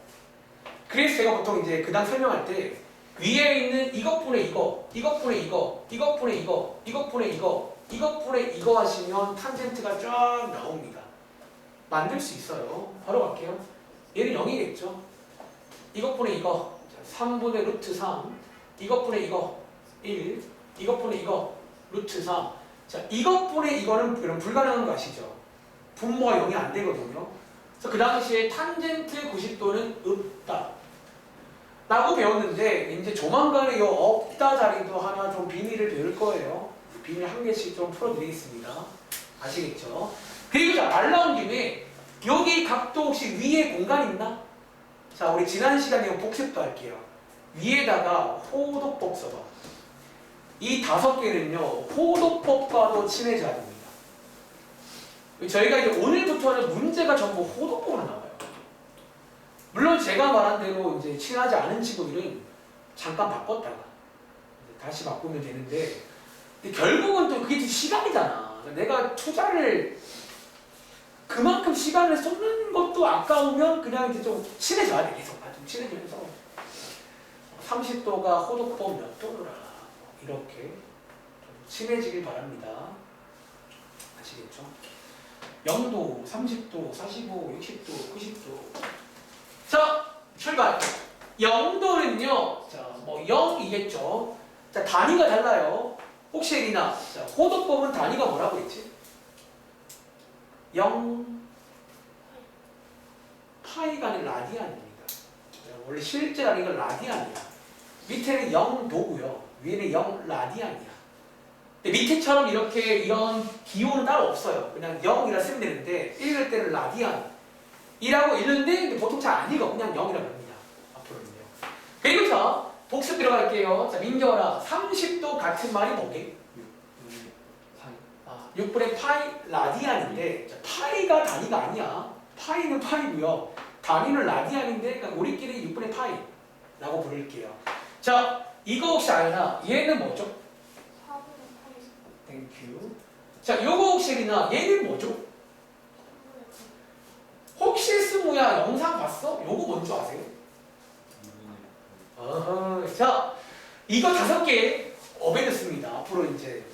그래서 제가 보통 이제 그 다음 설명할 때 위에 있는 이것분의 이거, 이것분의 이거, 이것분의 이거, 이것분의 이거, 이것분의 이거 하시면 탄젠트가 쫙 나옵니다. 만들 수 있어요. 바로 갈게요. 얘는 0이겠죠. 이것분의 이거 3분의 루트 3, 이것분의 이거 1, 이것분의 이거 루트 3. 자, 이것분의 이거는 그럼 불가능한 거 아시죠? 분모가 0이 안 되거든요. 그래서 그 당시에 탄젠트 90도는 없다 라고 배웠는데 이제 조만간에 이 없다 자리도 하나 좀 비밀을 배울 거예요. 비밀 한 개씩 좀 풀어드리겠습니다. 아시겠죠? 그리고 자, 말 나온 김에 여기 각도 혹시 위에 공간 있나? 자, 우리 지난 시간에 복습도 할게요. 위에다가 호도법 써봐. 이 5개는요, 호도법과도 친해져야 됩니다. 저희가 이제 오늘부터는 문제가 전부 호도법으로 나와요. 물론 제가 말한 대로 이제 친하지 않은 친구들은 잠깐 바꿨다가 다시 바꾸면 되는데, 근데 결국은 또 그게 시간이잖아. 내가 투자를 그만큼 시간을 쏟는 것도 아까우면 그냥 이제 좀 친해져야 돼. 계속 좀 친해지면서 30도가 호도법 몇 도더라 이렇게 좀 친해지길 바랍니다. 아시겠죠? 0도, 30도, 45, 60도, 90도. 자, 출발. 0도는요, 자, 뭐 0이겠죠. 자, 단위가 달라요. 혹시 리나, 자, 호도법은 단위가 뭐라고 했지? 0 파이가 아니라 라디안입니다. 원래 실제 단위가 라디안이야. 밑에는 0도고요. 위에는 0 라디안이야. 근데 밑에처럼 이렇게 이런 기호는 따로 없어요. 그냥 0이라 쓰면 되는데 읽을 때는 라디안이라고 읽는데 보통 잘 안 읽어. 그냥 0이라고 합니다. 앞으로는요. 그리고 자, 복습 들어갈게요. 자, 민경아, 30도 같은 말이 뭐게? 6분의 파이 라디안인데, 자, 파이가 단위가 아니야. 파이는 파이고요. 단위는 라디안인데, 그러니까 우리끼리 6분의 파이라고 부를게요. 자, 이거 혹시 아나? 얘는 뭐죠? 4분의 8. 땡큐. 자, 요거 혹시 리나? 얘는 뭐죠? 혹시 스무야 영상 봤어? 요거 뭔지 아세요? 자, 이거 5개 어벤졌습니다. 앞으로 이제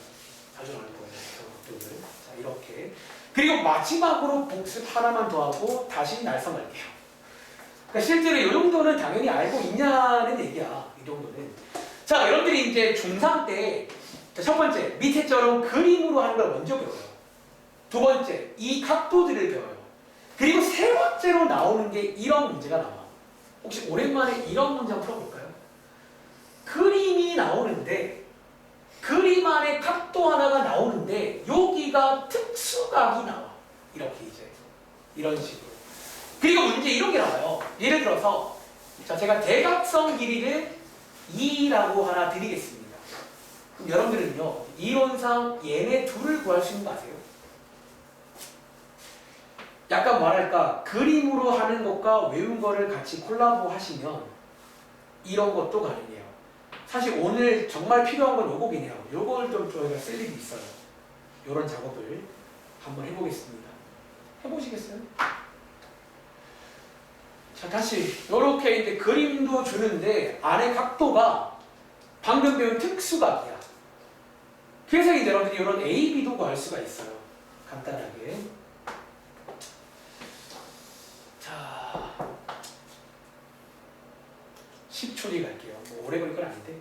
자주 나올 거예요. 자, 이렇게. 그리고 마지막으로 복습 하나만 더 하고 다시 날성할게요. 그러니까 실제로 이 정도는 당연히 알고 있냐는 얘기야. 이 정도는. 자, 여러분들이 이제 중3 때 첫 번째, 밑에처럼 그림으로 하는 걸 먼저 배워요. 두 번째, 이 각도들을 배워요. 그리고 세 번째로 나오는 게 이런 문제가 나와. 혹시 오랜만에 이런 문제 한번 풀어볼까요? 그림이 나오는데 그림 안에 각도 하나가 나오는데 여기가 특수각이 나와. 이렇게 이제 이런 식으로. 그리고 문제 이런 게 나와요. 예를 들어서 자, 제가 대각선 길이를 2라고 하나 드리겠습니다. 그럼 여러분들은요, 이론상 얘네 둘을 구할 수 있는 거 아세요? 약간 뭐랄까, 그림으로 하는 것과 외운 거를 같이 콜라보 하시면 이런 것도 가능해요. 사실 오늘 정말 필요한 건 요거긴 해요. 요걸 좀 저희가 쓸 일이 있어요. 요런 작업을 한번 해보겠습니다. 해보시겠어요? 자, 다시 요렇게 이제 그림도 주는데 안에 각도가 방금 배운 특수각이야. 그래서 이제 여러분들이 이런 A, B도 구할 수가 있어요. 간단하게. 자, 10초 뒤에 갈게요. 뭐 오래 걸릴 건 아닌데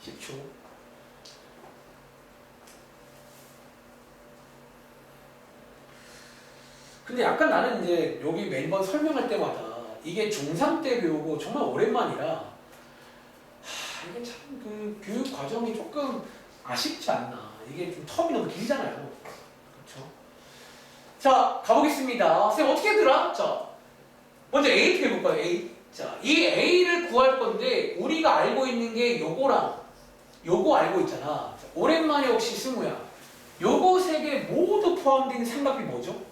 10초. 근데 약간 나는 이제 여기 매번 설명할 때마다 이게 중3 때 배우고 정말 오랜만이라 이게 참 그 교육 과정이 조금 아쉽지 않나. 이게 좀 텀이 너무 길잖아요. 그렇죠? 자, 가보겠습니다. 쌤 어떻게 했더라? 자, 먼저 A 해볼까요? A. 자, 이 A를 구할 건데 우리가 알고 있는 게 요거랑 요거 알고 있잖아. 자, 오랜만에 혹시 스무야. 요거 3개 모두 포함된 삼각비 뭐죠?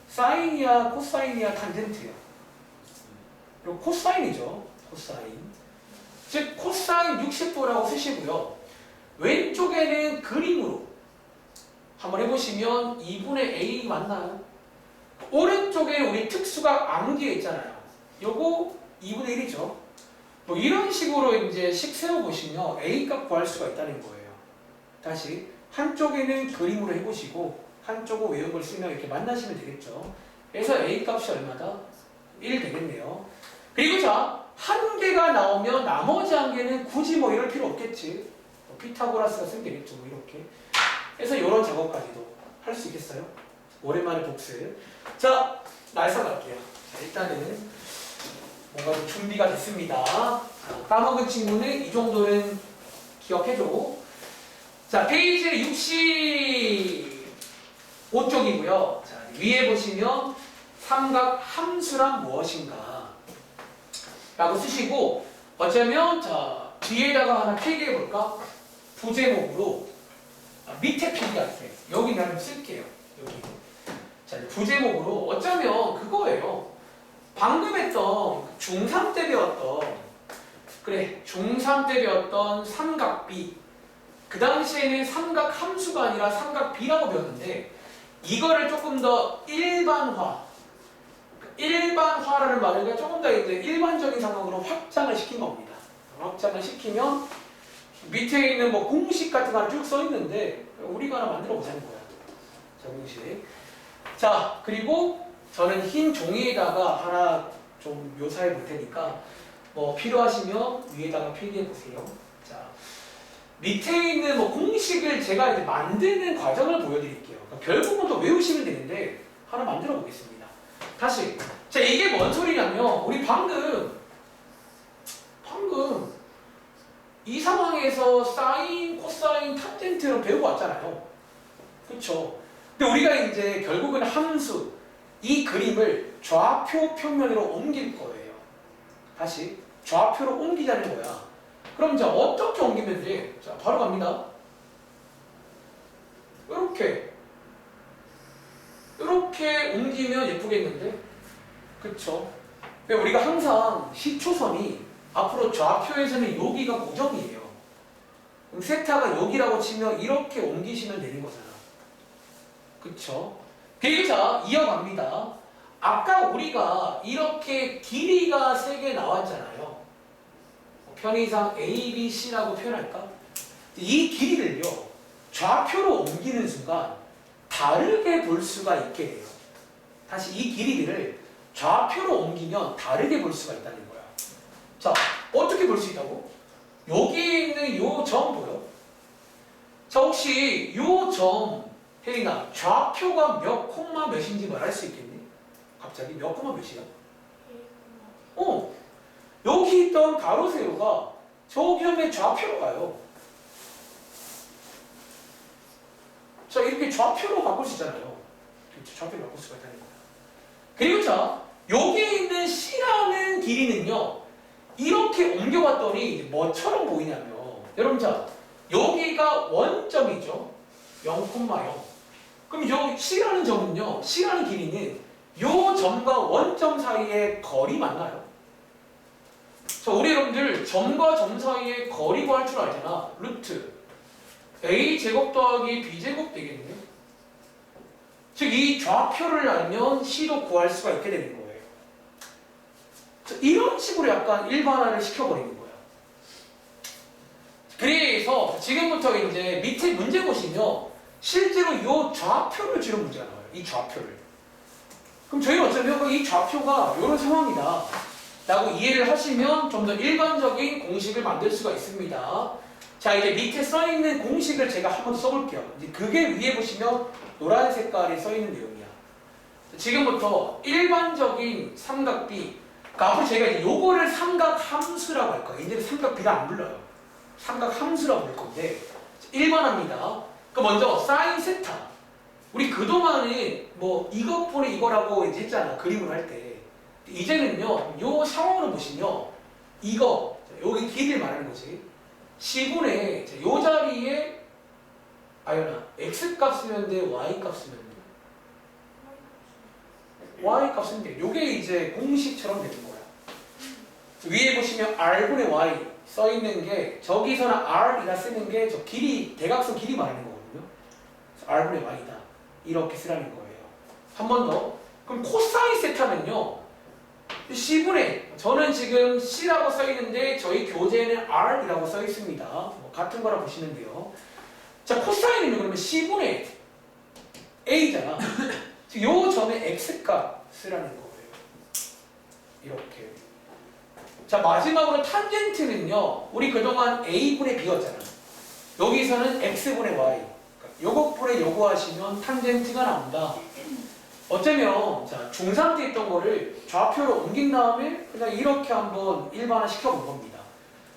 사인이야, 코사인이야, 탄젠트야. 그리고 코사인이죠. 코사인. 즉 코사인 60도라고 쓰시고요. 왼쪽에는 그림으로 한번 해보시면 2분의 a 맞나요? 오른쪽에 우리 특수각 암기에 있잖아요. 요거 2분의 1이죠. 뭐 이런 식으로 이제 식 세워보시면 a 값 구할 수가 있다는 거예요. 다시 한쪽에는 그림으로 해보시고 한쪽은 외운 걸 쓰면 이렇게 만나시면 되겠죠. 그래서 a 값이 얼마다? 1 되겠네요. 그리고 자, 한 개가 나오면 나머지 한 개는 굳이 뭐 이럴 필요 없겠지. 뭐 피타고라스가 쓰면 되겠죠. 뭐 이렇게. 그래서 이런 작업까지도 할 수 있겠어요? 오랜만에 복습. 자, 날서 갈게요. 자, 일단은 뭔가 좀 준비가 됐습니다. 자, 까먹은 친구는 이 정도는 기억해줘. 자, 페이지 65쪽이고요. 자, 위에 보시면 삼각 함수란 무엇인가 라고 쓰시고 어쩌면 자, 뒤에다가 하나 필기해볼까? 부제목으로 밑에 필기할게요. 여기 나는 쓸게요. 여기. 자, 부제목으로 어쩌면 그거예요. 방금 했던 중3 때 배웠던 중3 때 배웠던 삼각비 그 당시에는 삼각 함수가 아니라 삼각비라고 배웠는데 이거를 조금 더 일반화라는 말을 조금 더 이제 일반적인 상황으로 확장을 시킨 겁니다. 확장을 시키면 밑에 있는 뭐 공식 같은 거 하나 쭉 써 있는데 우리가 하나 만들어 보자는 거야. 자, 공식. 자, 그리고 저는 흰 종이에다가 하나 좀 묘사해 볼 테니까 뭐 필요하시면 위에다가 필기해 보세요. 자, 밑에 있는 뭐 공식을 제가 이제 만드는 과정을 보여드릴게요. 그러니까 결국은 또 외우시면 되는데 하나 만들어 보겠습니다. 다시. 자, 이게 뭔 소리냐면 우리 방금 이 상황에서 사인, 코사인, 탄젠트를 배우고 왔잖아요. 그렇죠? 근데 우리가 이제 결국은 함수 이 그림을 좌표 평면으로 옮길 거예요. 다시 좌표로 옮기자는 거야. 그럼 이제 어떻게 옮기면 돼? 자, 바로 갑니다. 이렇게 옮기면 예쁘겠는데? 그쵸? 우리가 항상 시초선이 앞으로 좌표에서는 여기가 고정이에요. 그럼 세타가 여기라고 치면 이렇게 옮기시면 되는 거잖아. 그쵸? 그리고 자, 이어갑니다. 아까 우리가 이렇게 길이가 3개 나왔잖아요. 편의상 A, B, C라고 표현할까? 이 길이를요, 좌표로 옮기는 순간 다르게 볼 수가 있게 돼요. 다시 이 길이를 좌표로 옮기면 다르게 볼 수가 있다는 거야. 자, 어떻게 볼 수 있다고? 여기 있는 요 점 보여? 자, 혹시 요 점, 혜린아, 좌표가 몇 콤마 몇인지 말할 수 있겠니? 갑자기 몇 콤마 몇이야? 여기 있던 가로 세로가 저기 하면 좌표로 가요. 자, 이렇게 좌표로 바꿀 수 있잖아요. 그렇죠? 좌표로 바꿀 수가 있다는 거야. 그리고 자, 여기 있는 C라는 길이는요, 이렇게 옮겨봤더니 이제 뭐처럼 보이냐면, 여러분 자, 여기가 원점이죠. 0,0. 그럼 여기 C라는 점은요, C라는 길이는 요 점과 원점 사이의 거리 맞나요? 자, 우리 여러분들 점과 점 사이의 거리 구할 줄 알잖아. 루트 a제곱 더하기 b제곱 되겠네. 즉 이 좌표를 알면 C도 구할 수가 있게 되는 거예요. 자, 이런 식으로 약간 일반화를 시켜버리는 거야. 그래서 지금부터 이제 밑에 문제 보시면 실제로 이 좌표를 지른 문제가 나와요. 이 좌표를. 그럼 저희는 어쩌면 이 좌표가 이런 상황이다 라고 이해를 하시면 좀 더 일반적인 공식을 만들 수가 있습니다. 자, 이제 밑에 써있는 공식을 제가 한번 써볼게요. 이제 그게 위에 보시면 노란 색깔에 써있는 내용이야. 지금부터 일반적인 삼각비, 그러니까 앞으로 제가 이제 요거를 삼각함수라고 할 거예요. 이제는 삼각비를 안 불러요. 삼각함수라고 할 건데 일반합니다. 그 먼저 사인 세타. 우리 그동안은 뭐 이것분의 이거라고 이제 했잖아. 그림을 할 때. 이제는요, 요 상황으로 보시면 이거, 여기 길이를 말하는 거지. C분의 요 자리에 아연아, X값 쓰면 돼, Y값 쓰면 돼? Y값 쓰면 돼. 요게 이제 공식처럼 되는 거야. 위에 보시면 R분의 Y 써 있는 게 저기서는 r이라 쓰는 게 저 길이 대각선 길이 말하는 거거든요. r분의 y다 이렇게 쓰라는 거예요. 한 번 더. 그럼 코사인 세타는요. C분의 저는 지금 C라고 써 있는데 저희 교재에는 R이라고 써 있습니다. 뭐 같은 거라 보시면 돼요. 자, 코사인은요 그러면 C분의 A잖아. 요 점의 X값 쓰라는 거예요. 이렇게. 자, 마지막으로 탄젠트는요. 우리 그동안 A분의 B였잖아. 여기서는 X분의 Y. 요것분의 요거 하시면 탄젠트가 나온다. 어쩌면 자 중3 때 있던 거를 좌표로 옮긴 다음에 그냥 이렇게 한번 일반화 시켜본 겁니다.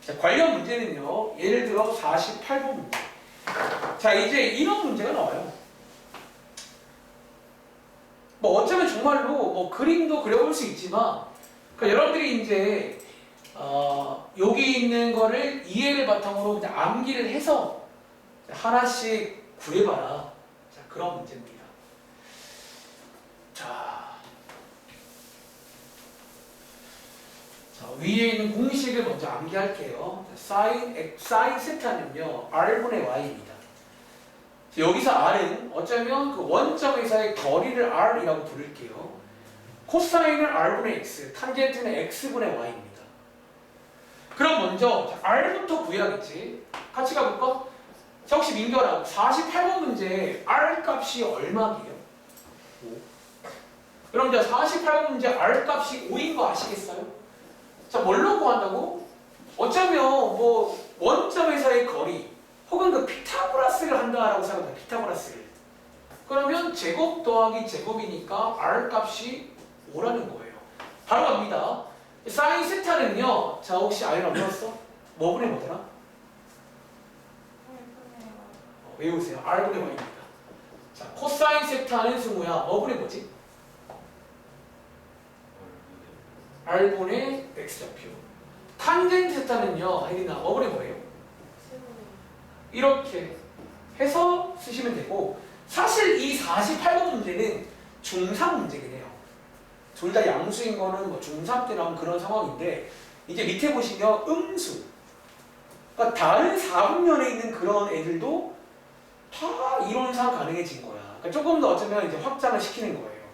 자, 관련 문제는요. 예를 들어 48번 문제. 자, 이제 이런 문제가 나와요. 뭐 어쩌면 정말로 뭐 그림도 그려볼 수 있지만 그러니까 여러분들이 이제 여기 있는 거를 이해를 바탕으로 그냥 암기를 해서 하나씩 구해봐라. 자, 그런 문제입니다. 자, 위에 있는 공식을 먼저 암기할게요. 사인 세타는요 r분의 y입니다. 여기서 r은 어쩌면 그 원점에서의 거리를 r이라고 부를게요. 코사인은 r분의 x, 탄젠트는 x분의 y입니다. 그럼 먼저 r부터 구해야겠지. 같이 가볼까? 자, 혹시 민규랑 48번 문제 r 값이 얼마게요? 5. 그럼 이제 48번 문제 R 값이 5인 거 아시겠어요? 자, 뭘로 구한다고? 어쩌면 뭐 원점에서의 거리 혹은 그 피타고라스를 한다라고 생각합니다. 피타고라스를. 그러면 제곱 더하기 제곱이니까 R 값이 5라는 거예요. 바로 갑니다. 사인 세타는요. 자, 혹시 R을 얼마였어? 뭐분의 뭐더라? 외우세요. R분의 Y입니다. 자, 코사인 세타는 승우야. 뭐분의 뭐지? R분의 X좌표. 탄젠트 세타는요, 혜린아, 뭐분의 뭐예요? 이렇게 해서 쓰시면 되고, 사실 이 48번 문제는 중3 문제긴 해요. 둘 다 양수인 거는 뭐 중3 때 나온 그런 상황인데, 이제 밑에 보시면 음수. 그러니까 다른 4분면에 있는 그런 애들도 다 이론상 가능해진 거야. 그러니까 조금 더 어쩌면 이제 확장을 시키는 거예요.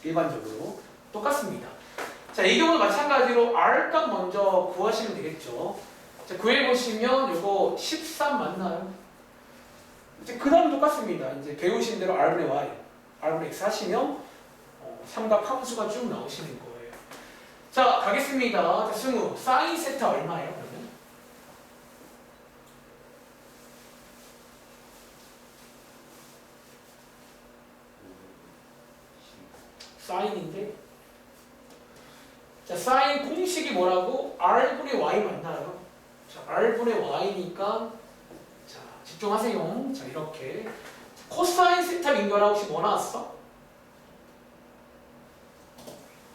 일반적으로. 똑같습니다. 자, 이 경우도 마찬가지로 R값 먼저 구하시면 되겠죠. 자, 구해보시면 이거 13 맞나요? 이제 그 다음 똑같습니다. 이제 배우신 대로 R분의 Y, R분의 X 하시면 삼각 함수가 쭉 나오시는 거예요. 자, 가겠습니다. 자, 승우, 사인 세타 얼마예요, 그러면? 사인인데? 자, 사인 공식이 뭐라고? R분의 Y 맞나요? 자, R분의 Y니까 자, 집중하세요. 자, 이렇게 코사인 세타 민결아 혹시 뭐 나왔어?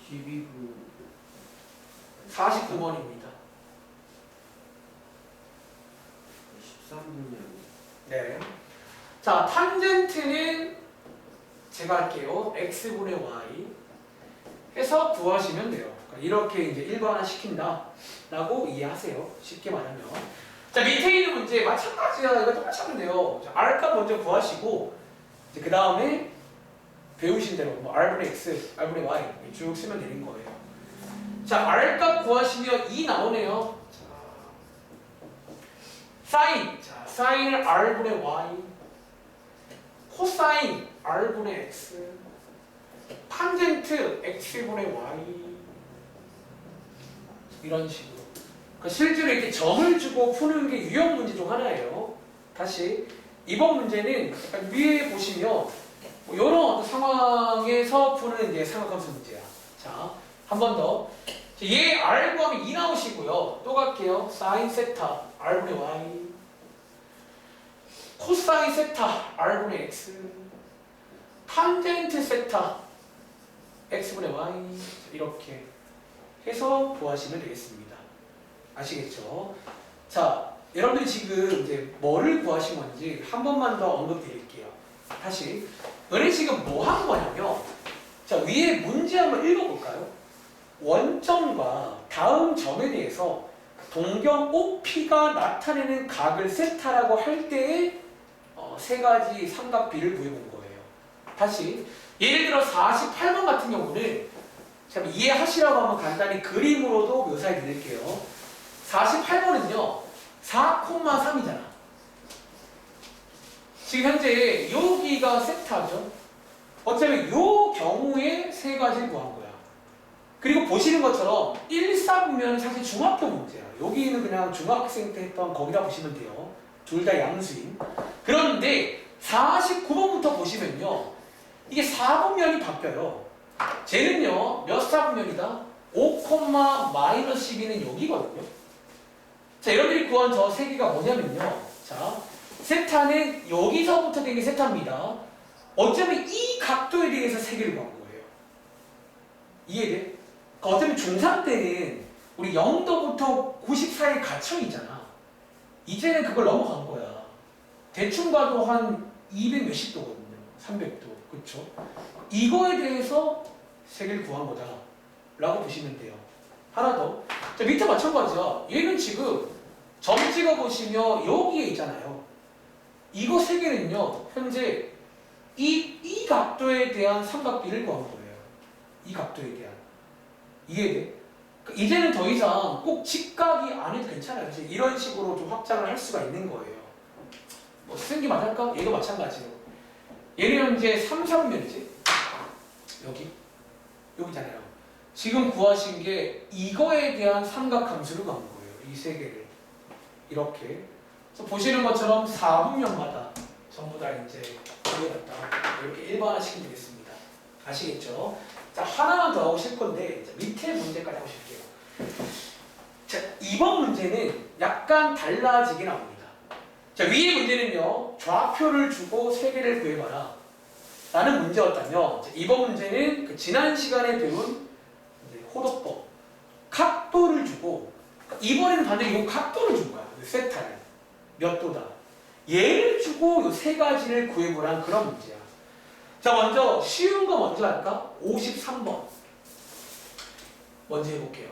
12부 49번입니다. 13분이 네. 자, 탄젠트는 제가 할게요. X분의 Y 해서 구하시면 돼요. 이렇게 이제 일반화 시킨다라고 이해하세요. 쉽게 말하면. 자, 밑에 있는 문제 마찬가지야. 이거 똑같이 하면 돼요. 자, R값 먼저 구하시고 그 다음에 배우신 대로 뭐 R분의 X, R분의 Y 쭉 쓰면 되는 거예요. 자, R값 구하시면 2 나오네요. 자, 사인. 자, 사인을 R분의 Y, 코사인 R분의 X, 탄젠트 X분의 Y 이런 식으로. 그러니까 실제로 이렇게 점을 주고 푸는 게 유형 문제 중 하나예요. 다시 이번 문제는 약간 위에 보시면 뭐 이런 상황에서 푸는 이제 삼각함수 문제야. 자, 한 번 더. 얘 R 구하면 2 나오시고요. 또 갈게요. 사인 세타 R분의 Y, 코사인 세타 R분의 X, 탄젠트 세타 X분의 Y 이렇게 해서 구하시면 되겠습니다. 아시겠죠? 자, 여러분들이 지금 이제 뭐를 구하신 건지 한 번만 더 언급드릴게요. 다시. 너네 지금 뭐 한 거냐면, 자, 위에 문제 한번 읽어볼까요? 원점과 다음 점에 대해서 동경 OP가 나타내는 각을 세타라고 할 때에 세 가지 삼각비를 구해본 거예요. 다시 예를 들어 48번 같은 경우는 제가 이해하시라고 한번 간단히 그림으로도 묘사해 드릴게요. 48번은요 4,3이잖아. 지금 현재 여기가 세타죠. 어차피 요 경우에 세 가지를 구한 거야. 그리고 보시는 것처럼 1, 4분면은 사실 중학교 문제야. 여기는 그냥 중학생 때 했던 거기다 보시면 돼요. 둘 다 양수인. 그런데 49번부터 보시면요. 이게 4분면이 바뀌어요. 쟤는요. 몇 4분면이다? 5,-12는 여기거든요. 자, 여러분들이 구한 저 세 개가 뭐냐면요. 자, 세타는 여기서부터 된 게 세타입니다. 어쩌면 이 각도에 대해서 세 개를 구한 거예요. 이해돼? 어쩌면 중3 때는 우리 0도부터 90 사이에 갇혀 있잖아. 이제는 그걸 넘어간 거야. 대충 봐도 한 200 몇십 도거든요. 300도. 그쵸? 이거에 대해서 세 개를 구한 거다. 라고 보시면 돼요. 하나 더. 자, 밑에 마찬가지야. 얘는 지금 점 찍어보시면 여기에 있잖아요. 이거 세 개는요. 현재 이 각도에 대한 삼각비를 구한 거예요. 이 각도에 대한. 이해돼? 이제는 더 이상 꼭 직각이 안 해도 괜찮아요. 이제 이런 식으로 좀 확장을 할 수가 있는 거예요. 뭐 쓰는 맞을까? 얘도 마찬가지로. 얘는 현재 3, 4분면이지? 여기잖아요. 지금 구하신 게 이거에 대한 삼각함수를 구한 거예요. 이 세 개를. 이렇게. 그래서 보시는 것처럼 4분면마다 전부 다 이제 구해놨다. 이렇게 일반화시키면 되겠습니다. 아시겠죠? 자, 하나만 더 하고 싶을 건데 밑에 문제까지 하고 싶게요. 자, 이번 문제는 약간 달라지게 나옵니다. 자, 위의 문제는요. 좌표를 주고 세 개를 구해봐라 라는 문제였다면 자, 이번 문제는 그 지난 시간에 배운 호도법 각도를 주고 이번에는 반대로 이 각도를 준 거야. 세타를 몇 도다. 얘를 주고 이 세 가지를 구해보라는 그런 문제야. 자, 먼저 쉬운 거 먼저 할까? 53번 먼저 해볼게요.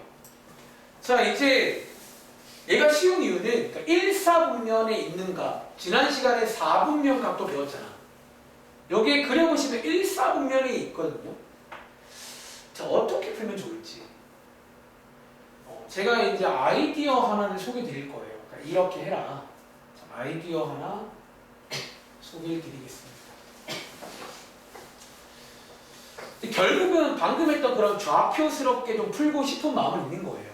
자, 이제 얘가 쉬운 이유는 그러니까 1, 4분면에 있는 각 지난 시간에 4분면 각도 배웠잖아. 여기에 그려보시면 1, 4분면이 있거든요. 자, 어떻게 풀면 좋을지 제가 이제 아이디어 하나를 소개해 드릴 거예요. 그러니까 이렇게 해라. 자, 아이디어 하나 소개해 드리겠습니다. 결국은 방금 했던 그런 좌표스럽게 좀 풀고 싶은 마음은 있는 거예요.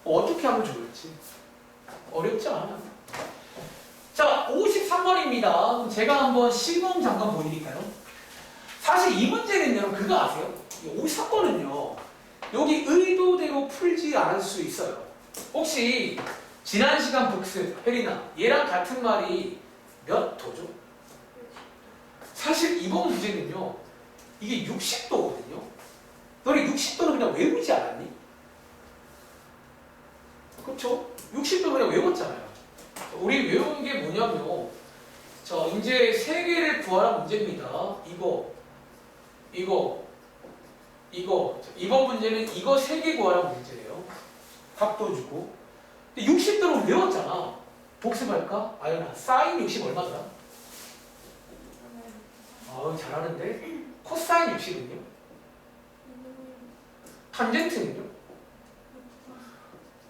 어떻게 하면 좋을지. 어렵지 않아. 자, 53번입니다. 제가 한번 시범 잠깐 보여드릴까요? 사실 이 문제는 여러분 그거 아세요? 53번은요. 여기 의도대로 풀지 않을 수 있어요. 혹시 지난 시간 복습, 혜린아, 얘랑 같은 말이 몇 도죠? 사실 이번 문제는요. 이게 60도거든요. 너네 60도는 그냥 외우지 않았니? 그렇죠? 60도 그냥 외웠잖아요. 우리 외운 게 뭐냐면 자, 이제 세 개를 구하라 문제입니다. 이거 이번 문제는 이거 세 개 구하라 문제예요. 각도 주고. 근데 60도는 외웠잖아. 복습할까? 아연아, 사인 60 얼마더라? 아, 잘하는데? 코사인 60은요? 탄젠트는요?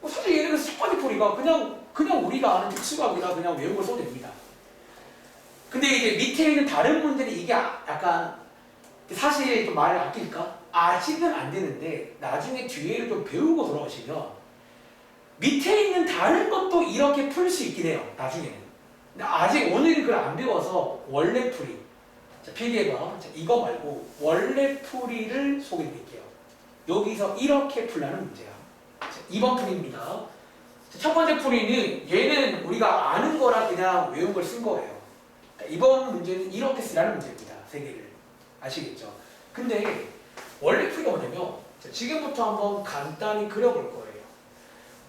사실 얘네는 스파디풀이가 그냥 우리가 아는 특수각이라 그냥 외운 걸 써도 됩니다. 근데 이제 밑에 있는 다른 문제는 이게 약간 사실 좀 말을 아낄까? 아직은 안 되는데 나중에 뒤에를 좀 배우고 돌아오시면 밑에 있는 다른 것도 이렇게 풀 수 있긴 해요. 나중에는. 근데 아직 오늘은 그걸 안 배워서 원래 풀이. 자, 필기해봐. 자, 이거 말고 원래 풀이를 소개해 드릴게요. 여기서 이렇게 풀라는 문제야. 자, 2번 풀이입니다. 자, 첫 번째 풀이는 얘는 우리가 아는 거라 그냥 외운 걸 쓴 거예요. 자, 이번 문제는 이렇게 쓰라는 문제입니다. 세 개를. 아시겠죠? 근데 원래 풀이가 뭐냐면 자, 지금부터 한번 간단히 그려볼 거예요.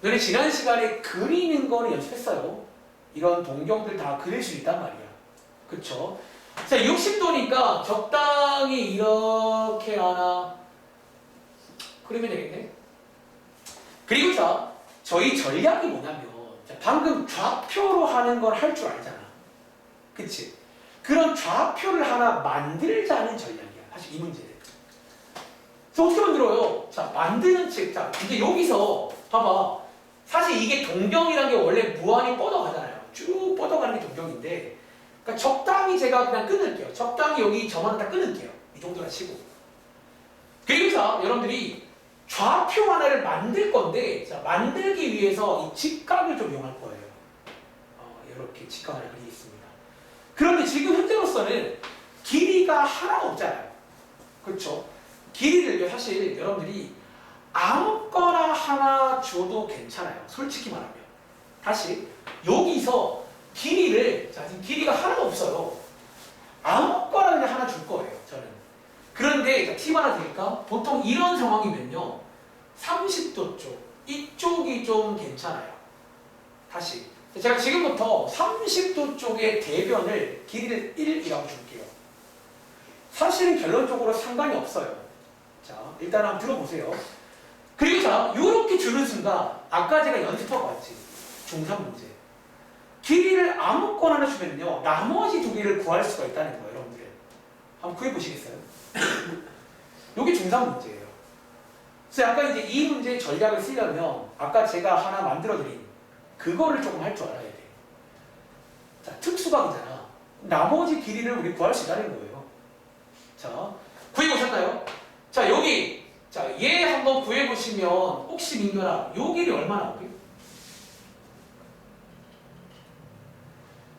너네 지난 시간에 그리는 거는 연습했어요. 이런 동경들 다 그릴 수 있단 말이야. 그쵸? 자, 60도니까 적당히 이렇게 하나 그리면 되겠네. 그리고 자, 저희 전략이 뭐냐면 자, 방금 좌표로 하는 걸 할 줄 알잖아. 그치? 그런 좌표를 하나 만들자는 전략이야. 사실 이 문제는. 그래서 어떻게 만들어요? 자, 만드는 책. 자, 이제 여기서 봐봐. 사실 이게 동경이란 게 원래 무한히 뻗어가잖아요. 쭉 뻗어가는 게 동경인데, 그러니까 적당히 제가 그냥 끊을게요. 적당히 여기 점 하나 딱 끊을게요. 이 정도나 치고. 그리고 자, 여러분들이 좌표 하나를 만들 건데, 자, 만들기 위해서 이 직각을 좀 이용할 거예요. 이렇게 직각 하나 그리겠습니다. 그런데 지금 현재로서는 길이가 하나가 없잖아요. 그렇죠? 길이를 사실 여러분들이 아무거나 하나 줘도 괜찮아요. 솔직히 말하면. 다시 여기서 길이를 자 지금 길이가 하나도 없어요. 아무거나 그냥 하나 줄 거예요. 저는. 그런데 팁 하나 드릴까? 보통 이런 상황이면요. 30도 쪽 이쪽이 좀 괜찮아요. 다시 제가 지금부터 30도 쪽의 대변을 길이를 1이라고 줄게요. 사실은 결론적으로 상관이 없어요. 자, 일단 한번 들어보세요. 그리고 자, 요렇게 주는 순간 아까 제가 연습하고 왔지. 중3 문제. 길이를 아무거나 하나 주면요. 나머지 두 개를 구할 수가 있다는 거예요, 여러분들. 한번 구해 보시겠어요? 요게 중3 문제예요. 그래서 약간 이제 이 문제의 전략을 쓰려면 아까 제가 하나 만들어 드린 그거를 조금 할 줄 알아야 돼. 자, 특수각이잖아. 나머지 길이를 우리 구할 수 있다는 거예요. 자, 구해보셨나요? 자, 여기. 자, 얘 한번 구해보시면 혹시 민규야, 요 길이 얼마나 나오게?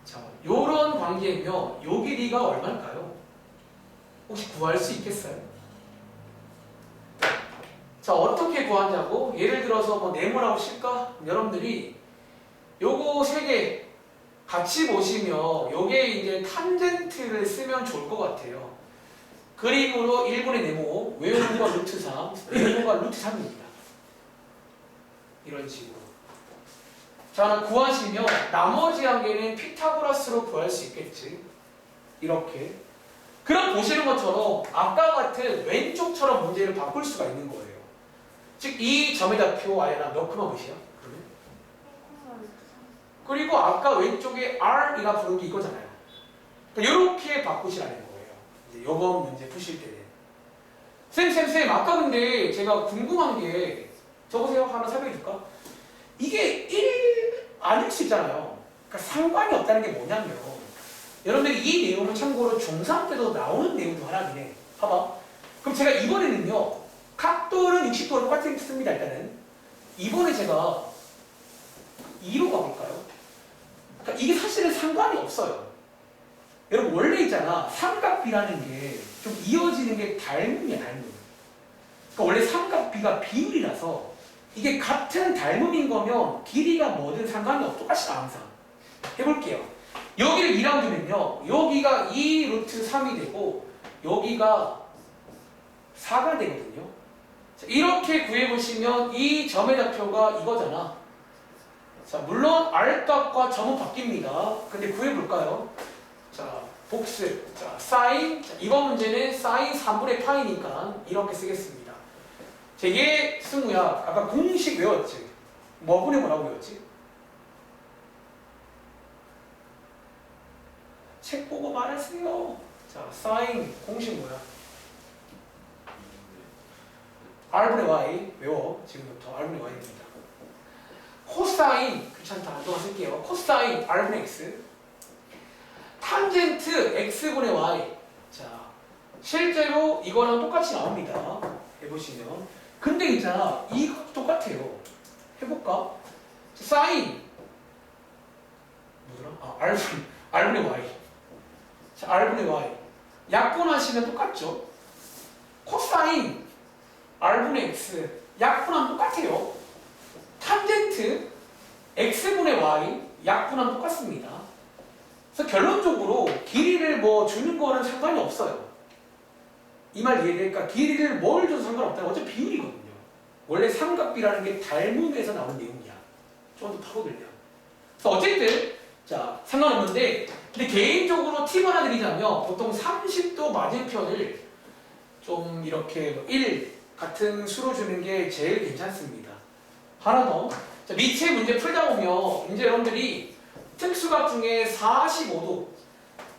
자, 요런 관계면 요 길이가 얼마일까요? 혹시 구할 수 있겠어요? 자, 어떻게 구하냐고? 예를 들어서 뭐 네모라고 칠까? 여러분들이 요거 세 개 같이 보시면 요게 이제 탄젠트를 쓰면 좋을 것 같아요. 그림으로 1분의 네모, 외우는 거 루트 3, 외우는 거 루트 3입니다. 이런 식으로. 자, 구하시면 나머지 한 개는 피타고라스로 구할 수 있겠지. 이렇게. 그럼 보시는 것처럼 아까 같은 왼쪽처럼 문제를 바꿀 수가 있는 거예요. 즉, 이 점의 좌표 아예나 몇 콤마 몇이야? 그리고 아까 왼쪽에 R이라 부른 게 이거잖아요. 이렇게 바꾸시라는 거예요. 이제 요번 문제 푸실 때는. 쌤, 아까 근데 제가 궁금한 게 저보세요. 하나 설명해 줄까? 이게 1 아닐 수 있잖아요. 그러니까 상관이 없다는 게 뭐냐면 여러분들이 이 내용은 참고로 중3 때도 나오는 내용 중 하나긴 해. 봐봐. 그럼 제가 이번에는요. 각도는 60도로 똑같이 씁니다. 일단은. 이번에 제가 2로 가볼까요? 그러니까 이게 사실은 상관이 없어요. 여러분 원래 있잖아. 삼각비라는 게 좀 이어지는 게 닮음이야. 닮음. 그러니까 원래 삼각비가 비율이라서 이게 같은 닮음인 거면 길이가 뭐든 상관이 없어. 똑같이 나 항상. 해볼게요. 여기를 2라고 두면요. 여기가 2 루트 3이 되고 여기가 4가 되거든요. 자, 이렇게 구해보시면 이 점의 좌표가 이거잖아. 자, 물론 R값과 점은 바뀝니다. 근데 구해볼까요? 자, 복습. 자, 사인. 자, 이번 문제는 사인 3분의 파이니까 이렇게 쓰겠습니다. 자, 얘 승우야. 아까 공식 외웠지? 뭐분의 뭐라고 외웠지? 책 보고 말하세요. 자, 사인 공식 뭐야? R분의 Y 외워. 지금부터 R분의 Y입니다. 코사인 귀찮다. 한동안 쓸게요. 코사인 R분의 X 탄젠트 X분의 Y. 자, 실제로 이거랑 똑같이 나옵니다. 해보시면. 근데 있잖아. 이것도 똑같아요. 해볼까? 자, 사인 뭐더라? R분의 Y. 자, R분의 Y. 약분하시면 똑같죠? 코사인 R분의 X. 약분하면 똑같아요. 탄젠트 X분의 Y. 약분하면 똑같습니다. 그래서 결론적으로 길이를 뭐 주는 거는 상관이 없어요. 이 말 이해될까? 길이를 뭘 줘도 상관없다. 어차피 비율이거든요. 원래 삼각비라는 게 닮음에서 나오는 내용이야. 좀 더 파고들면. 그래서 어쨌든 자 상관없는데 근데 개인적으로 팁 하나 드리자면 보통 30도 맞은편을 좀 이렇게 1 같은 수로 주는 게 제일 괜찮습니다. 하나 더. 자, 자, 밑에 문제 풀다 보면 이제 여러분들이 특수각 중에 45도,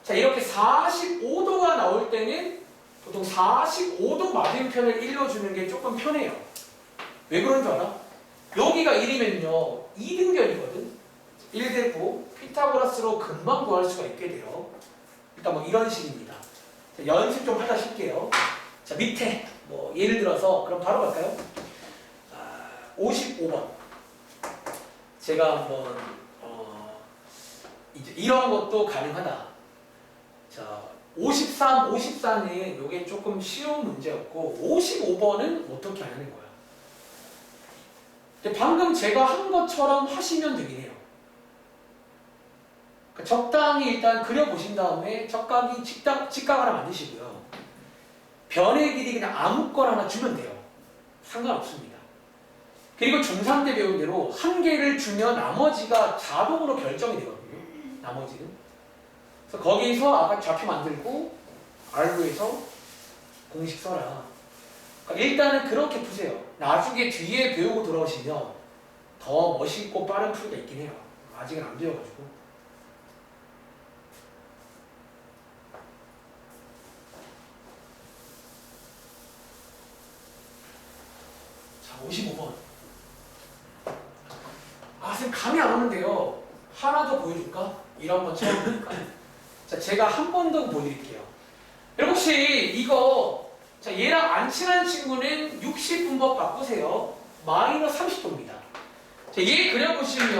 자 이렇게 45도가 나올 때는 보통 45도 맞은편을 일러주는 게 조금 편해요. 왜 그런 줄 알아? 여기가 1이면요 2등변이거든. 1대고 피타고라스로 금방 구할 수가 있게 돼요. 일단 뭐 이런 식입니다. 자, 연습 좀 하다 쉴게요. 자 밑에 뭐 예를 들어서 그럼 바로 갈까요? 55번 제가 한번 이제 이런 것도 가능하다. 자 53, 54는 요게 조금 쉬운 문제였고 55번은 어떻게 하는 거야? 근데 방금 제가 한 것처럼 하시면 되긴 해요. 그러니까 적당히 일단 그려보신 다음에 적당히 직각 하나 만드시고요. 변의 길이 그냥 아무거나 하나 주면 돼요. 상관없습니다. 그리고 중3 때 배운 대로 한 개를 주면 나머지가 자동으로 결정이 되거든요. 나머지는. 그래서 거기서 아까 좌표 만들고 R로 해서 공식 써라. 그러니까 일단은 그렇게 푸세요. 나중에 뒤에 배우고 돌아오시면 더 멋있고 빠른 풀이가 있긴 해요. 아직은 안 되어가지고. 자, 55번. 선생님 감이 안 오는데요. 하나 더 보여줄까? 이런 건 처음이니까. 자, 제가 한 번 더 보여드릴게요. 여러분 혹시 이거 자 얘랑 안 친한 친구는 60분법 바꾸세요. 마이너스 30도입니다. 자, 얘 그려보시면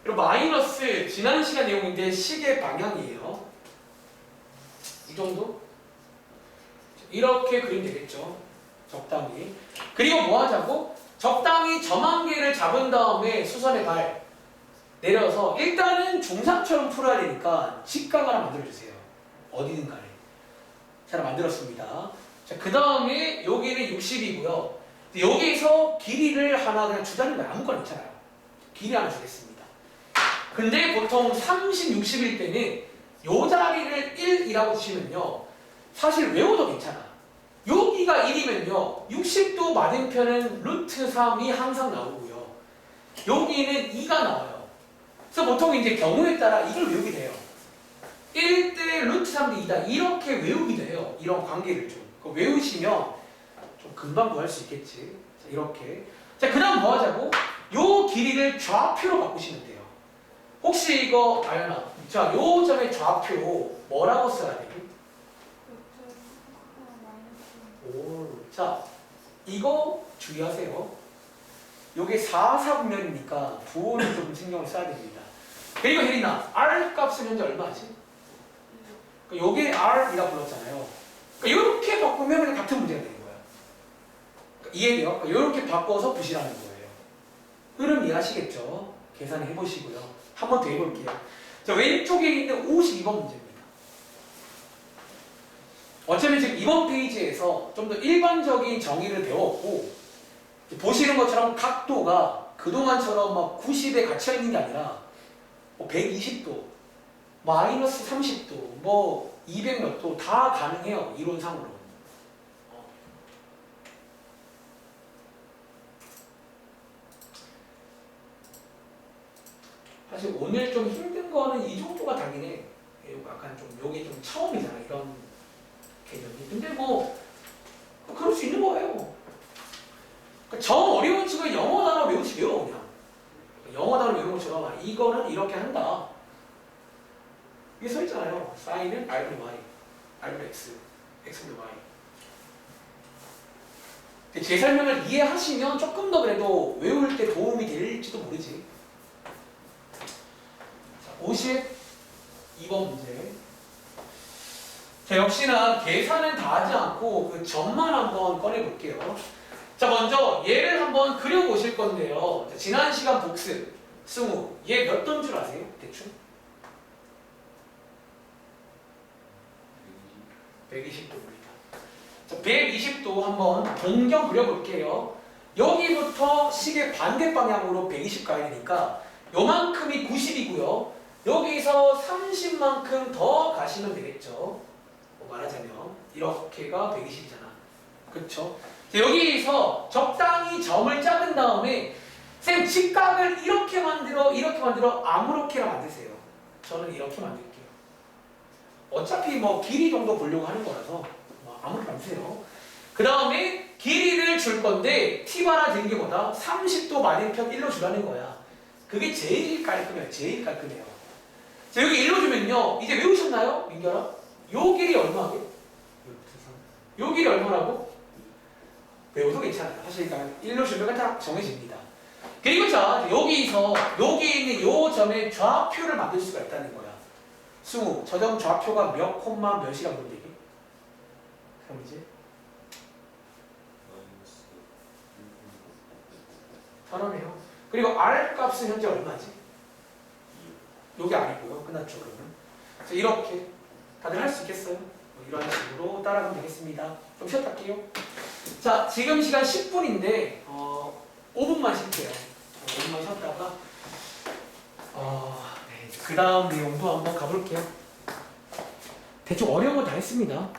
여러분 마이너스 지난 시간 내용인데 시계 방향이에요. 이 정도? 이렇게 그리면 되겠죠. 적당히. 그리고 뭐 하자고? 적당히 점 한 개를 잡은 다음에 수선의 발 내려서 일단은 중3처럼 풀어야 되니까 직각 하나 만들어주세요. 어디든 간에. 자, 만들었습니다. 자, 그 다음에 여기는 60이고요. 여기서 길이를 하나 그냥 주자는 거 아무거나 괜찮아요. 길이 하나 주겠습니다. 근데 보통 30, 60일 때는 요 자리를 1이라고 치면요. 사실 외워도 괜찮아. 여기가 1이면요. 60도 맞은편은 루트 3이 항상 나오고요. 여기는 2가 나와요. 그래서 보통 이제 경우에 따라 이걸 외우게 돼요. 1대 루트 3대 2다. 이렇게 외우기도 해요. 이런 관계를 좀. 그거 외우시면 좀 금방 구할 수 있겠지. 자, 이렇게. 자, 그 다음 뭐 하자고? 요 길이를 좌표로 바꾸시면 돼요. 혹시 이거 알나? 자, 요 점의 좌표 뭐라고 써야 돼요? 오, 자, 이거 주의하세요. 요게 4, 4분면이니까 부호는 좀 신경을 써야 됩니다. 그리고 혜린아, R 값은 현재 얼마지? 요게 R이라 불렀잖아요. 이렇게 바꾸면 그냥 같은 문제가 되는 거예요. 이해돼요? 이렇게 바꿔서 부시라는 거예요. 흐름 이해하시겠죠? 계산해 해보시고요. 한 번 더 해볼게요. 자, 왼쪽에 있는 52번 문제입니다. 어차피 지금 이번 페이지에서 좀 더 일반적인 정의를 배웠고 보시는 것처럼 각도가 그동안처럼 막 90에 갇혀 있는 게 아니라 뭐 120도, 마이너스 30도, 뭐 200 몇 도 다 가능해요. 이론상으로. 사실 오늘 좀 힘든 거는 이 정도가 당연해. 약간 좀 요게 좀 처음이잖아. 이런 개념이. 근데 뭐 그럴 수 있는 거예요. 정 어려운 친구가 영어 단어 외우지 외워 그냥. 영어 단어 외우는 것처럼 이거는 이렇게 한다. 이게 써 있잖아요. 사인은 R분의 Y, R분의 X, X분의 Y. 근데 제 설명을 이해하시면 조금 더 그래도 외울 때 도움이 될지도 모르지. 자, 52번 문제. 자, 역시나 계산은 다 하지 않고 그 점만 한번 꺼내볼게요. 자, 먼저 얘를 한번 그려보실 건데요. 자, 지난 시간 복습, 승우, 얘 몇 도인 줄 아세요? 대충? 120도입니다. 자, 120도 한번 동경 그려볼게요. 여기부터 시계 반대 방향으로 120 가야 되니까 요만큼이 90이고요. 여기서 30만큼 더 가시면 되겠죠. 뭐 말하자면 이렇게가 120이잖아. 그쵸? 여기서 적당히 점을 잡은 다음에 쌤 직각을 이렇게 만들어 아무렇게나 만드세요. 저는 이렇게 만들게요. 어차피 뭐 길이 정도 보려고 하는 거라서 뭐 아무렇게 만드세요. 그 다음에 길이를 줄 건데 팁 하나 드린 게 뭐다? 30도 맞은편 1로 주라는 거야. 그게 제일 깔끔해요. 제일 깔끔해요. 자, 여기 1로 주면요. 이제 외우셨나요? 민결아? 요 길이 얼마게? 요 길이 얼마라고? 외워도 괜찮아요. 사실 그러니까 1로 주면 다 정해집니다. 그리고 자, 여기서 여기 있는 요 점의 좌표를 만들 수가 있다는 거야. 승우, 저 점 좌표가 몇 콤마 몇이라고 보면 되게? 그럼 이제 편하네요. 그리고 R 값은 현재 얼마지? 요게 R이고요. 끝났죠, 그러면. 자, 이렇게 다들 할 수 있겠어요? 뭐 이런 식으로 따라가면 되겠습니다. 좀 쉬었다 할게요. 자, 지금 시간 10분인데 5분만 쉴게요. 5분만 쉬었다가 네, 그 다음 내용도 한번 가볼게요. 대충 어려운 거 다 했습니다.